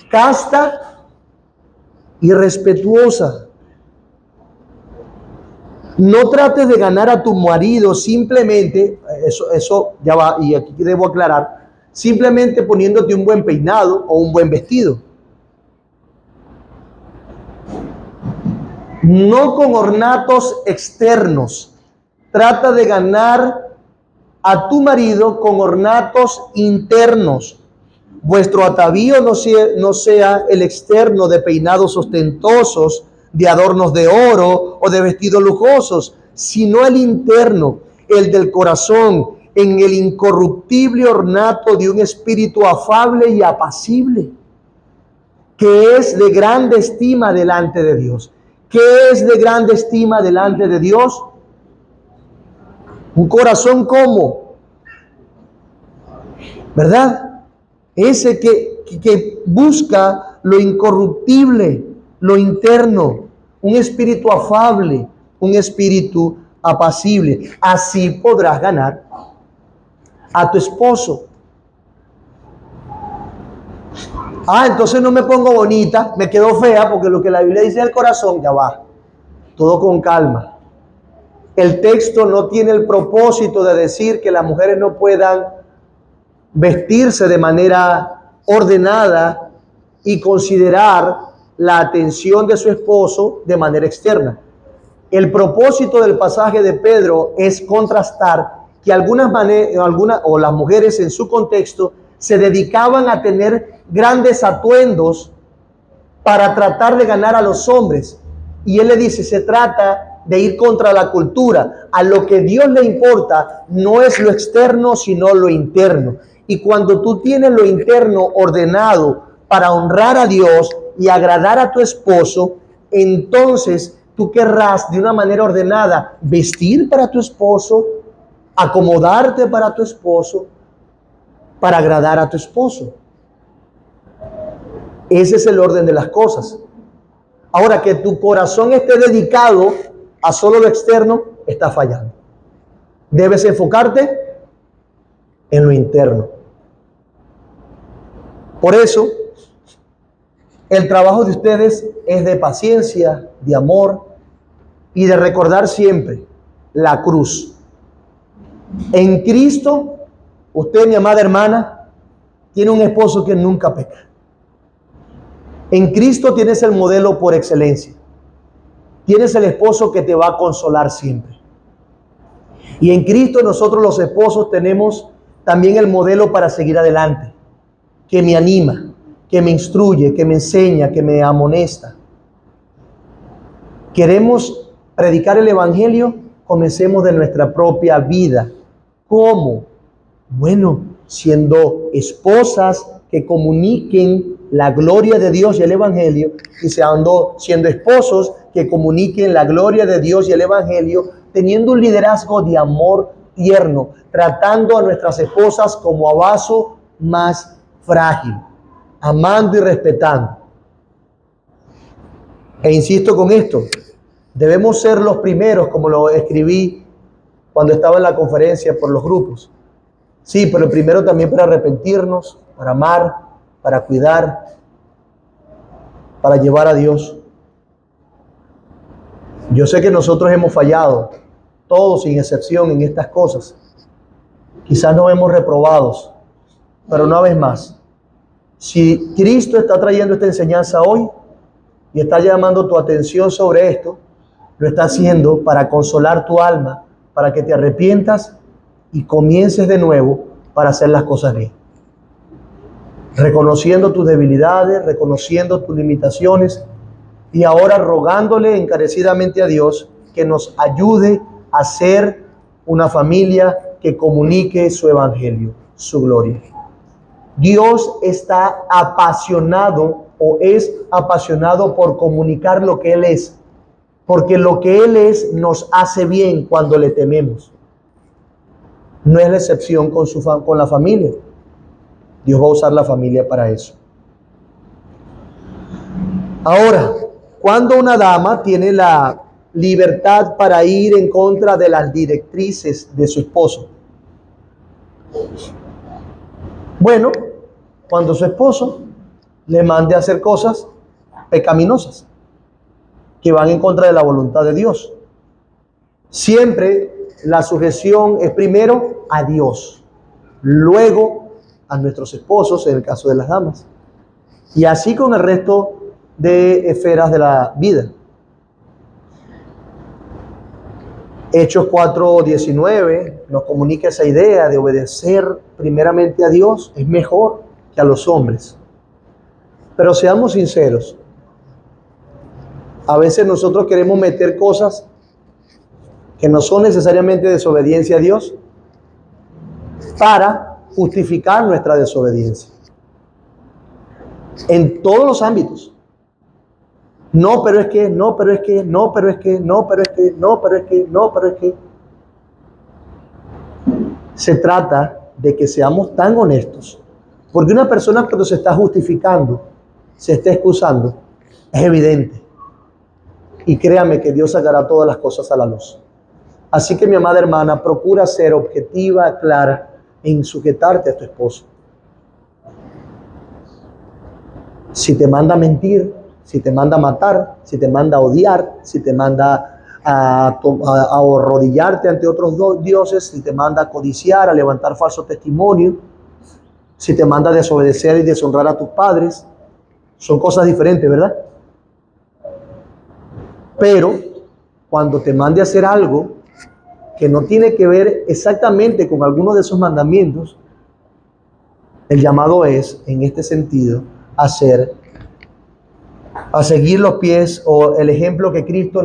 Casta y respetuosa. No trates de ganar a tu marido simplemente, eso ya va, y aquí debo aclarar, simplemente poniéndote un buen peinado o un buen vestido. No con ornatos externos. Trata de ganar a tu marido con ornatos internos. Vuestro atavío no sea el externo de peinados ostentosos, de adornos de oro o de vestidos lujosos, sino el interno, el del corazón, en el incorruptible ornato de un espíritu afable y apacible, que es de grande estima delante de Dios. ¿Qué es de grande estima delante de Dios? Un corazón como, ¿verdad? Ese que busca lo incorruptible, lo interno, un espíritu afable, un espíritu apacible. Así podrás ganar a tu esposo. Entonces no me pongo bonita, me quedo fea, porque lo que la Biblia dice del corazón, ya va. Todo con calma. El texto no tiene el propósito de decir que las mujeres no puedan vestirse de manera ordenada y considerar la atención de su esposo de manera externa. El propósito del pasaje de Pedro es contrastar que las mujeres en su contexto se dedicaban a tener grandes atuendos para tratar de ganar a los hombres. Y él le dice, se trata de ir contra la cultura. A lo que Dios le importa no es lo externo, sino lo interno. Y cuando tú tienes lo interno ordenado para honrar a Dios y agradar a tu esposo, entonces tú querrás de una manera ordenada vestir para tu esposo, acomodarte para tu esposo, para agradar a tu esposo. Ese es el orden de las cosas. Ahora, que tu corazón esté dedicado a solo lo externo, está fallando. Debes enfocarte en lo interno. Por eso, el trabajo de ustedes es de paciencia, de amor y de recordar siempre la cruz. En Cristo, usted, mi amada hermana, tiene un esposo que nunca peca. En Cristo tienes el modelo por excelencia. Tienes el esposo que te va a consolar siempre. Y en Cristo nosotros los esposos tenemos también el modelo para seguir adelante, que me anima, que me instruye, que me enseña, que me amonesta. ¿Queremos predicar el Evangelio? Comencemos de nuestra propia vida. ¿Cómo? Bueno, siendo esposas que comuniquen la gloria de Dios y el Evangelio, y siendo esposos que comuniquen la gloria de Dios y el Evangelio, teniendo un liderazgo de amor tierno, tratando a nuestras esposas como a vaso más frágil, amando y respetando. E insisto con esto, debemos ser los primeros, como lo escribí cuando estaba en la conferencia por los grupos. Sí, pero primero también para arrepentirnos, para amar, para cuidar, para llevar a Dios. Yo sé que nosotros hemos fallado, todos sin excepción, en estas cosas. Quizás nos hemos reprobados, pero una vez más, si Cristo está trayendo esta enseñanza hoy y está llamando tu atención sobre esto, lo está haciendo para consolar tu alma, para que te arrepientas y comiences de nuevo para hacer las cosas bien. Reconociendo tus debilidades, reconociendo tus limitaciones y ahora rogándole encarecidamente a Dios que nos ayude a ser una familia que comunique su evangelio, su gloria. Dios está apasionado o es apasionado por comunicar lo que Él es, porque lo que Él es nos hace bien cuando le tememos. No es la excepción con la familia. Dios va a usar la familia para eso. Ahora, cuando una dama tiene la libertad para ir en contra de las directrices de su esposo. Bueno, cuando su esposo le mande a hacer cosas pecaminosas que van en contra de la voluntad de Dios. Siempre la sujeción es primero a Dios, luego a nuestros esposos, en el caso de las damas, y así con el resto de esferas de la vida. Hechos 4:19 nos comunica esa idea de obedecer primeramente a Dios es mejor que a los hombres. Pero seamos sinceros, a veces nosotros queremos meter cosas que no son necesariamente desobediencia a Dios para justificar nuestra desobediencia. En todos los ámbitos. No, pero es que, no, pero es que, no, pero es que, no, pero es que, no, pero es que, no, pero es que. Se trata de que seamos tan honestos. Porque una persona cuando se está justificando, se está excusando, es evidente. Y créame que Dios sacará todas las cosas a la luz. Así que mi amada hermana, procura ser objetiva, clara en sujetarte a tu esposo. Si te manda a mentir, si te manda a matar, si te manda a odiar, si te manda a arrodillarte ante otros dioses, si te manda a codiciar, a levantar falso testimonio, si te manda a desobedecer y deshonrar a tus padres, son cosas diferentes, ¿verdad? Pero cuando te mande a hacer algo que no tiene que ver exactamente con alguno de esos mandamientos, el llamado es, en este sentido, a seguir los pies o el ejemplo que Cristo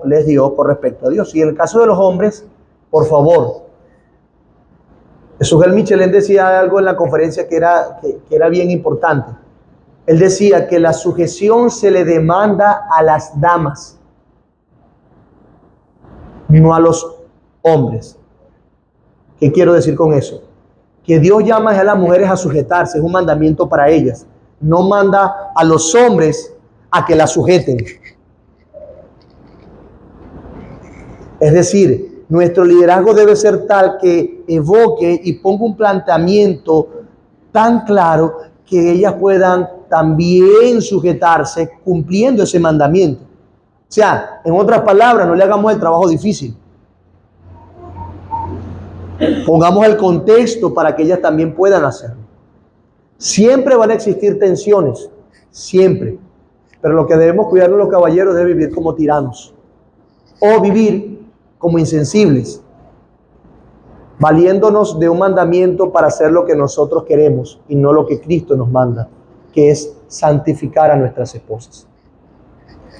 les dio con respecto a Dios. Y en el caso de los hombres, por favor, Jesús Michelén decía algo en la conferencia que era bien importante. Él decía que la sujeción se le demanda a las damas, no a los hombres. ¿Qué quiero decir con eso? Que Dios llama a las mujeres a sujetarse, es un mandamiento para ellas. No manda a los hombres a que la sujeten. Es decir, nuestro liderazgo debe ser tal que evoque y ponga un planteamiento tan claro que ellas puedan también sujetarse cumpliendo ese mandamiento. O sea, en otras palabras, no le hagamos el trabajo difícil. Pongamos el contexto para que ellas también puedan hacerlo. Siempre van a existir tensiones, siempre. Pero lo que debemos cuidarnos los caballeros es vivir como tiranos o vivir como insensibles. valiéndonos de un mandamiento para hacer lo que nosotros queremos y no lo que Cristo nos manda, que es santificar a nuestras esposas.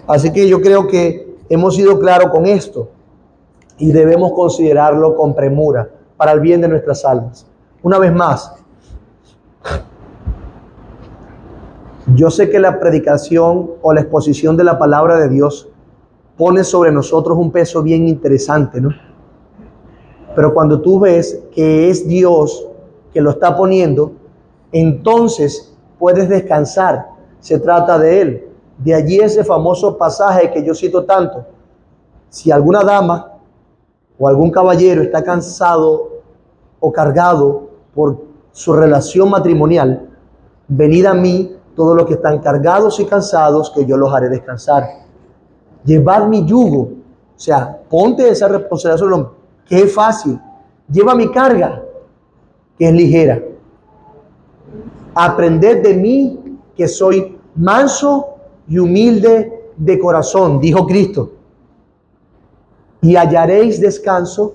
Así que yo creo que hemos sido claros con esto y debemos considerarlo con premura para el bien de nuestras almas. Una vez más, yo sé que la predicación o la exposición de la palabra de Dios pone sobre nosotros un peso bien interesante, ¿no? Pero cuando tú ves que es Dios que lo está poniendo, entonces puedes descansar. Se trata de Él. De allí ese famoso pasaje que yo cito tanto. Si alguna dama o algún caballero está cansado o cargado por su relación matrimonial, venid a mí todos los que están cargados y cansados, que yo los haré descansar. Llevad mi yugo, o sea, ponte esa responsabilidad sobre el hombro, que es fácil. Lleva mi carga, que es ligera. Aprended de mí, que soy manso y humilde de corazón, dijo Cristo, y hallaréis descanso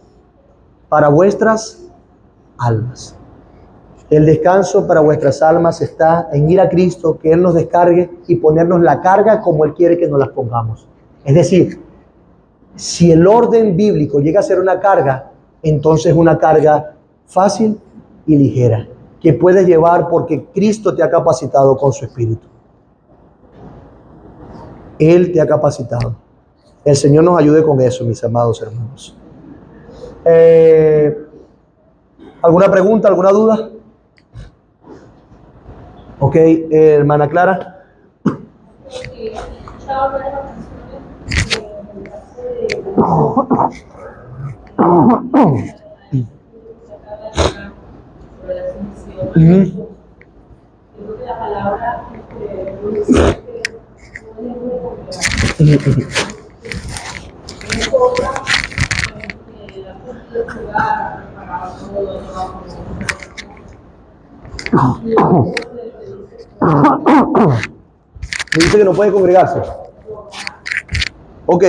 para vuestras almas. El descanso para vuestras almas está en ir a Cristo, que Él nos descargue y ponernos la carga como Él quiere que nos las pongamos. Es decir, si el orden bíblico llega a ser una carga, entonces una carga fácil y ligera, que puedes llevar porque Cristo te ha capacitado con su Espíritu. Él te ha capacitado. El Señor nos ayude con eso, mis amados hermanos. ¿Alguna pregunta, alguna duda? Ok, hermana Clara. Me dice que no puede congregarse. Ok.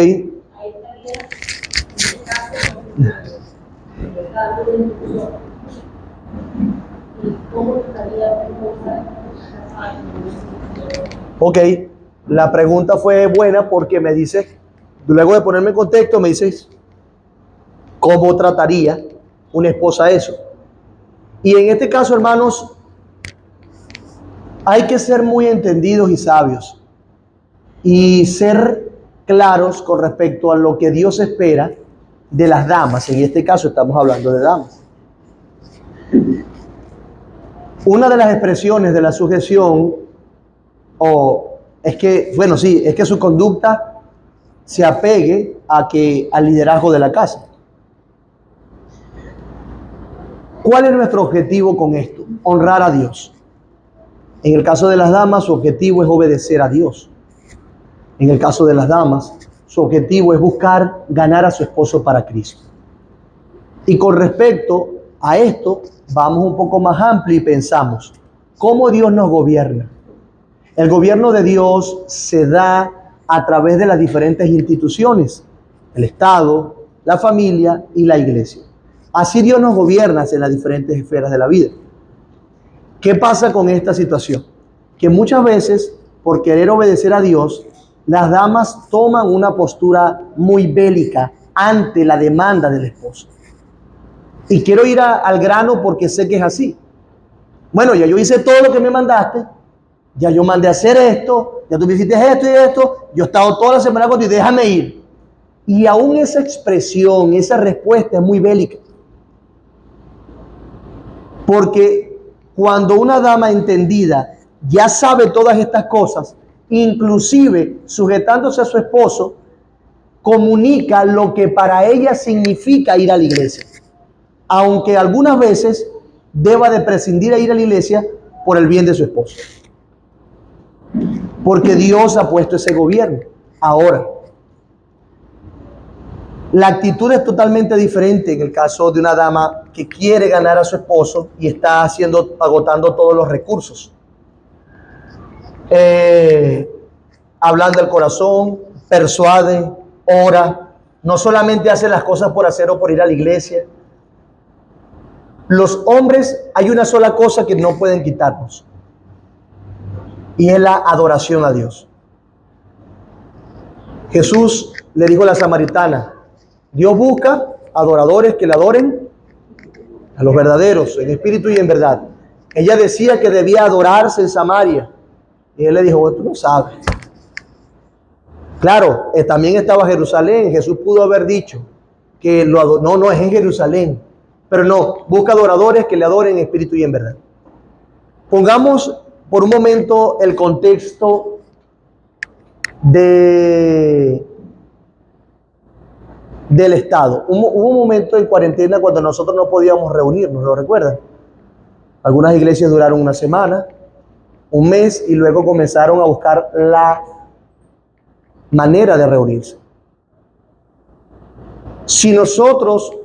Ok, la pregunta fue buena porque me dice, luego de ponerme en contexto, me dices, ¿cómo trataría una esposa eso? Y en este caso, hermanos, hay que ser muy entendidos y sabios y ser claros con respecto a lo que Dios espera de las damas. En este caso estamos hablando de damas. Una de las expresiones de la sujeción es que su conducta se apegue al liderazgo de la casa. ¿Cuál es nuestro objetivo con esto? Honrar a Dios. En el caso de las damas, su objetivo es obedecer a Dios. En el caso de las damas, su objetivo es buscar ganar a su esposo para Cristo. Y con respecto a esto, vamos un poco más amplio y pensamos, ¿cómo Dios nos gobierna? El gobierno de Dios se da a través de las diferentes instituciones, el Estado, la familia y la iglesia. Así Dios nos gobierna en las diferentes esferas de la vida. ¿Qué pasa con esta situación? Que muchas veces, por querer obedecer a Dios, las damas toman una postura muy bélica ante la demanda del esposo. Y quiero ir al grano porque sé que es así. Bueno, ya yo hice todo lo que me mandaste, ya yo mandé a hacer esto, ya tú me hiciste esto y esto, yo he estado toda la semana contigo, déjame ir. Y aún esa expresión, esa respuesta es muy bélica. Porque cuando una dama entendida ya sabe todas estas cosas, inclusive sujetándose a su esposo, comunica lo que para ella significa ir a la iglesia. Aunque algunas veces deba de prescindir de ir a la iglesia por el bien de su esposo. Porque Dios ha puesto ese gobierno. Ahora, la actitud es totalmente diferente en el caso de una dama que quiere ganar a su esposo y está agotando todos los recursos. Hablando del corazón, persuade, ora, no solamente hace las cosas por hacer o por ir a la iglesia, Los hombres, hay una sola cosa que no pueden quitarnos, y es la adoración a Dios. Jesús le dijo a la samaritana, Dios busca adoradores que le adoren a los verdaderos, en espíritu y en verdad. Ella decía que debía adorarse en Samaria, y él le dijo, tú no sabes. Claro, también estaba Jerusalén. Jesús pudo haber dicho que no, es en Jerusalén. Pero no, busca adoradores que le adoren en espíritu y en verdad. Pongamos por un momento el contexto del Estado. Hubo un momento en cuarentena cuando nosotros no podíamos reunirnos, ¿lo recuerdan? Algunas iglesias duraron una semana, un mes, y luego comenzaron a buscar la manera de reunirse. Si nosotros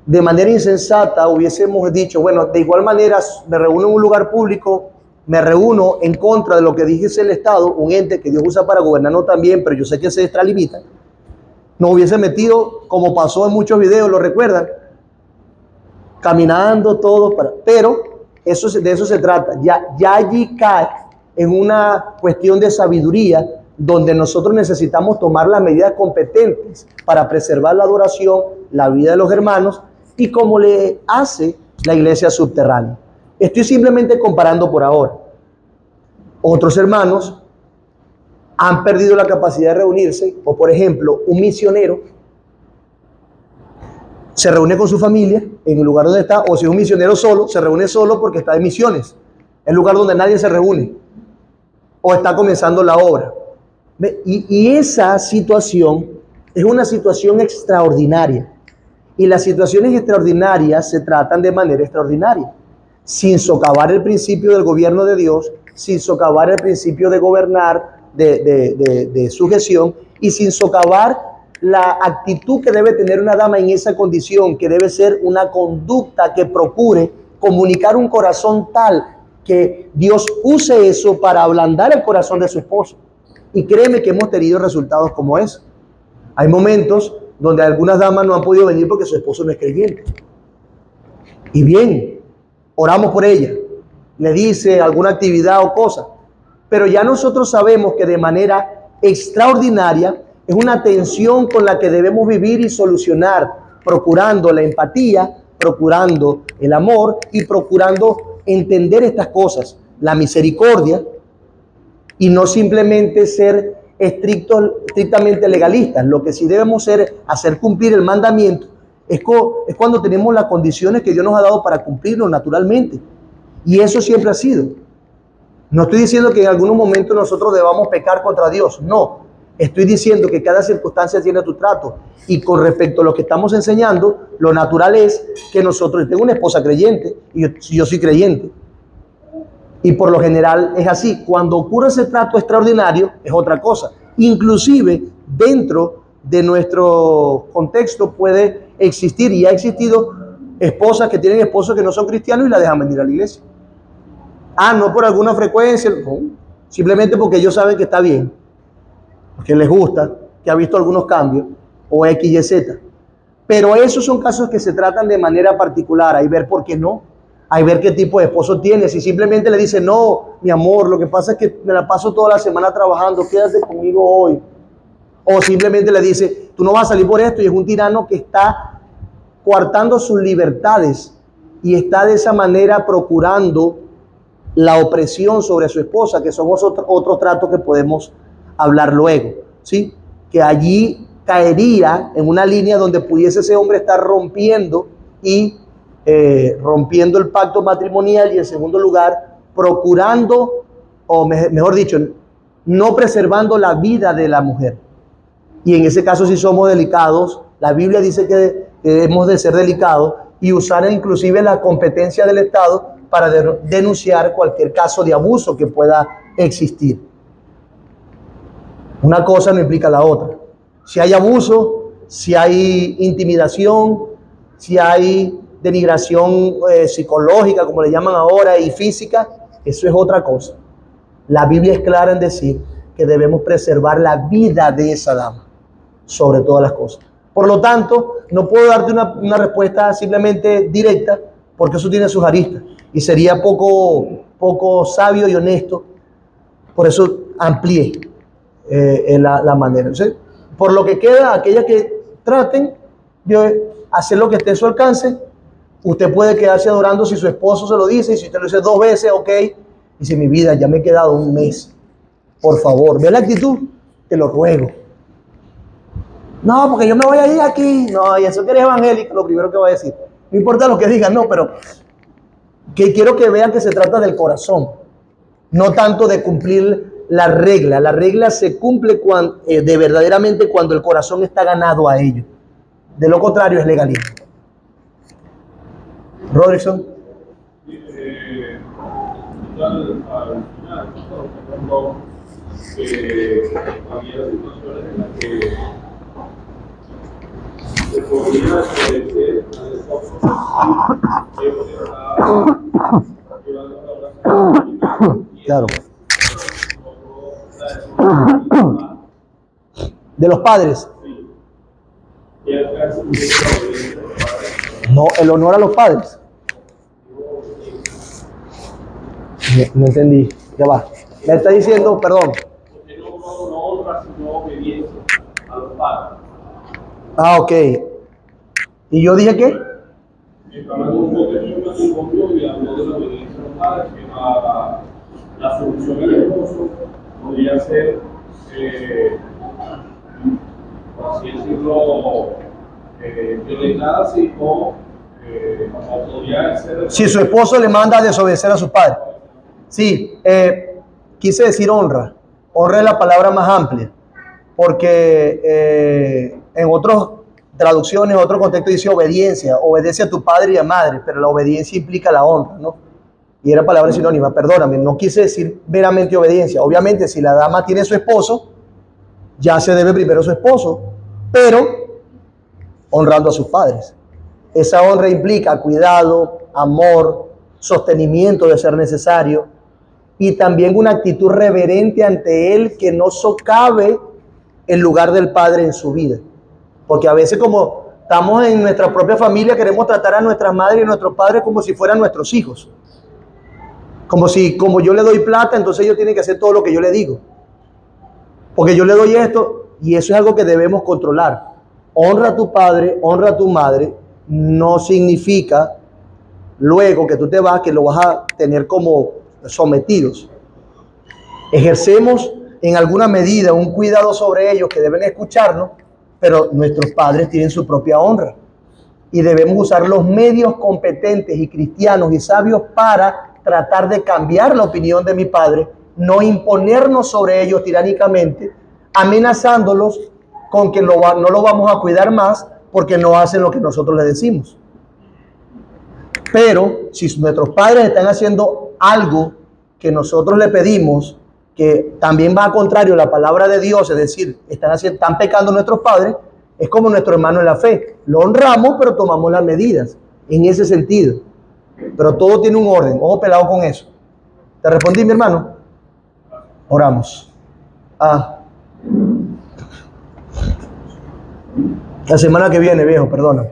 de manera insensata hubiésemos dicho, bueno, de igual manera me reúno en un lugar público, me reúno en contra de lo que dice el Estado, un ente que Dios usa para gobernarnos también, pero yo sé que se extralimita, nos hubiese metido, como pasó en muchos videos, ¿lo recuerdan? Caminando todos pero de eso se trata. Ya allí cae en una cuestión de sabiduría, donde nosotros necesitamos tomar las medidas competentes para preservar la adoración, la vida de los hermanos, y como le hace la iglesia subterránea. Estoy simplemente comparando por ahora. Otros hermanos han perdido la capacidad de reunirse, o por ejemplo, un misionero se reúne con su familia en el lugar donde está, o si es un misionero solo, se reúne solo porque está de misiones, el lugar donde nadie se reúne, o está comenzando la obra. Y esa situación es una situación extraordinaria. Y las situaciones extraordinarias se tratan de manera extraordinaria, sin socavar el principio del gobierno de Dios, sin socavar el principio de gobernar, de sujeción, y sin socavar la actitud que debe tener una dama en esa condición, que debe ser una conducta que procure comunicar un corazón tal que Dios use eso para ablandar el corazón de su esposo. Y créeme que hemos tenido resultados como eso. Hay momentos donde algunas damas no han podido venir porque su esposo no es creyente. Y bien, oramos por ella, le dice alguna actividad o cosa, pero ya nosotros sabemos que de manera extraordinaria es una tensión con la que debemos vivir y solucionar, procurando la empatía, procurando el amor y procurando entender estas cosas, la misericordia, y no simplemente ser estrictamente legalistas. Lo que sí debemos hacer cumplir el mandamiento es cuando tenemos las condiciones que Dios nos ha dado para cumplirlo naturalmente. Y eso siempre ha sido. No estoy diciendo que en algunos momentos nosotros debamos pecar contra Dios, no. Estoy diciendo que cada circunstancia tiene tu trato. Y con respecto a lo que estamos enseñando, lo natural es que nosotros, tengo una esposa creyente y yo soy creyente. Y por lo general es así. Cuando ocurre ese trato extraordinario es otra cosa. Inclusive dentro de nuestro contexto puede existir, y ha existido, esposas que tienen esposos que no son cristianos y la dejan venir a la iglesia. No por alguna frecuencia, no, simplemente porque ellos saben que está bien, porque les gusta, que ha visto algunos cambios, o X, Y, Z. Pero esos son casos que se tratan de manera particular. Hay ver por qué no. Hay ver qué tipo de esposo tienes. Si simplemente le dice, no, mi amor, lo que pasa es que me la paso toda la semana trabajando, quédate conmigo hoy. O simplemente le dice, tú no vas a salir por esto, y es un tirano que está coartando sus libertades y está de esa manera procurando la opresión sobre su esposa, que son otros tratos que podemos hablar luego, ¿sí? Que allí caería en una línea donde pudiese ese hombre estar rompiendo el pacto matrimonial, y en segundo lugar procurando, o mejor dicho, no preservando la vida de la mujer. Y en ese caso, si somos delicados, la Biblia dice que debemos de ser delicados y usar inclusive la competencia del Estado para denunciar cualquier caso de abuso que pueda existir. Una cosa no implica la otra. Si hay abuso, si hay intimidación, si hay denigración psicológica, como le llaman ahora, y física, eso es otra cosa. La Biblia es clara en decir que debemos preservar la vida de esa dama sobre todas las cosas. Por lo tanto, no puedo darte una respuesta simplemente directa, porque eso tiene sus aristas. Y sería poco sabio y honesto. Por eso amplié la manera. Entonces, por lo que queda, aquellas que traten de hacer lo que esté a su alcance, usted puede quedarse adorando si su esposo se lo dice, y si usted lo dice 2 veces, ok. Y si mi vida, ya me he quedado un mes. Por favor, ve la actitud, te lo ruego. No, porque yo me voy a ir aquí. No, y eso que eres evangélico, lo primero que voy a decir. No importa lo que digan, no, pero que quiero que vean que se trata del corazón, no tanto de cumplir la regla. La regla se cumple de verdaderamente cuando el corazón está ganado a ello. De lo contrario es legalismo. Robertson. Al final, cuando había situaciones en las que se podía obedecer al esposo Claro. De los padres. No, el honor a los padres. No entendí. Ya va. Me está diciendo, perdón. No honra, sino obediencia a los padres. Ah, ok. ¿Y yo dije qué? Hablando de un matrimonio y hablando de la obediencia a los padres, que la solución del esposo podría ser, por así decirlo, violentada, sí, o podría ser. Si su esposo le manda a desobedecer a sus padres. Sí, quise decir honra. Honra es la palabra más amplia, porque en otras traducciones, en otro contexto dice obediencia, obedece a tu padre y a madre, pero la obediencia implica la honra, ¿no? Y era palabra sinónima, perdóname, no quise decir meramente obediencia. Obviamente, si la dama tiene su esposo, ya se debe primero a su esposo, pero honrando a sus padres. Esa honra implica cuidado, amor, sostenimiento de ser necesario, y también una actitud reverente ante él que no socave el lugar del padre en su vida. Porque a veces, como estamos en nuestra propia familia, queremos tratar a nuestras madres y a nuestros padres como si fueran nuestros hijos. Como yo le doy plata, entonces ellos tienen que hacer todo lo que yo le digo. Porque yo le doy esto, y eso es algo que debemos controlar. Honra a tu padre, honra a tu madre, no significa luego que tú te vas, que lo vas a tener como sometidos. Ejercemos en alguna medida un cuidado sobre ellos, que deben escucharnos, pero nuestros padres tienen su propia honra y debemos usar los medios competentes y cristianos y sabios para tratar de cambiar la opinión de mi padre, no imponernos sobre ellos tiránicamente, amenazándolos con que no lo vamos a cuidar más porque no hacen lo que nosotros les decimos. Pero si nuestros padres están haciendo algo que nosotros le pedimos, que también va a contrario a la palabra de Dios, es decir, están pecando nuestros padres, es como nuestro hermano en la fe. Lo honramos, pero tomamos las medidas en ese sentido. Pero todo tiene un orden. Ojo pelado con eso. ¿Te respondí, mi hermano? Oramos. La semana que viene, viejo, perdona.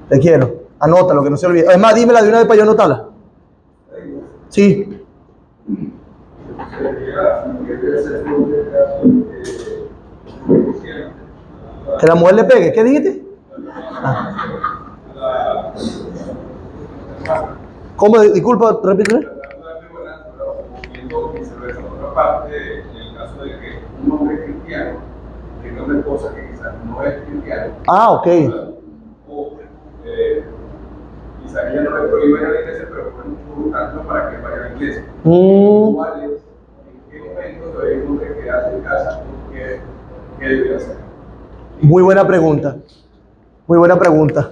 Te quiero. Anótalo, que no se olvide. Es más, dímela de una vez para yo anotarla. Sí. Que la mujer le pegue. ¿Qué dijiste? ¿Cómo? Disculpa, repíteme. En el caso de que un hombre cristiano tenga una esposa que quizás no es cristiana. Ok. O quizás ella no le prohíbe ir a la iglesia, pero pueden buscarlo para que vaya a la iglesia. ¿Cuál es? ¿En qué momento debe un hombre quedarse en casa? ¿Qué debe hacer? Muy buena pregunta. Muy buena pregunta.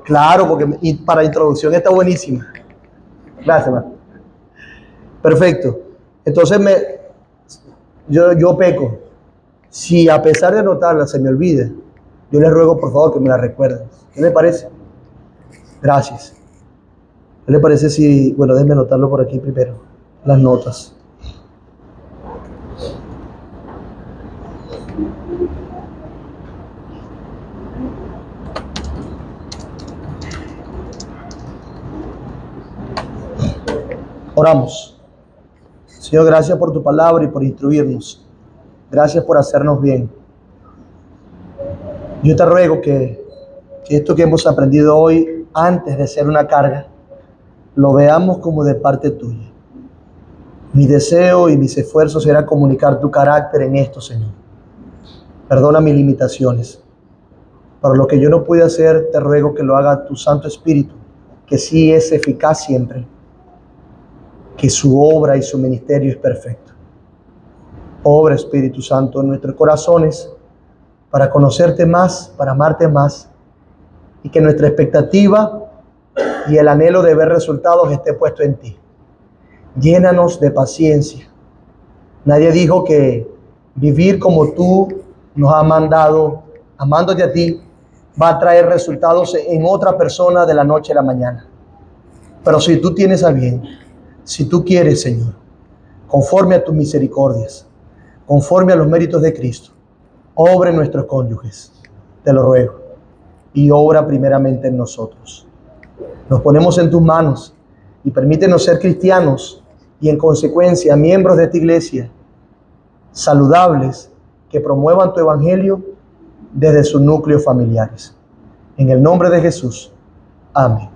Claro, porque para introducción está buenísima. Gracias, man. Perfecto. Entonces yo peco. Si a pesar de anotarla se me olvida, yo les ruego por favor que me la recuerden. ¿Qué le parece? Gracias. ¿Qué le parece si, bueno, déjenme anotarlo por aquí primero, las notas? Oramos. Señor, gracias por tu palabra y por instruirnos. Gracias por hacernos bien. Yo te ruego que esto que hemos aprendido hoy, antes de ser una carga, lo veamos como de parte tuya. Mi deseo y mis esfuerzos será comunicar tu carácter en esto, Señor. Perdona mis limitaciones. Para lo que yo no pude hacer, te ruego que lo haga tu Santo Espíritu, que sí es eficaz siempre, que su obra y su ministerio es perfecto. Obra, Espíritu Santo, en nuestros corazones, para conocerte más, para amarte más, y que nuestra expectativa y el anhelo de ver resultados esté puesto en ti. Llénanos de paciencia. Nadie dijo que vivir como tú nos has mandado, amándote a ti, va a traer resultados en otra persona de la noche a la mañana. Pero si tú tienes a bien, si tú quieres, Señor, conforme a tus misericordias, conforme a los méritos de Cristo, obra en nuestros cónyuges, te lo ruego, y obra primeramente en nosotros. Nos ponemos en tus manos y permítenos ser cristianos y en consecuencia miembros de esta iglesia, saludables, que promuevan tu evangelio desde sus núcleos familiares. En el nombre de Jesús. Amén.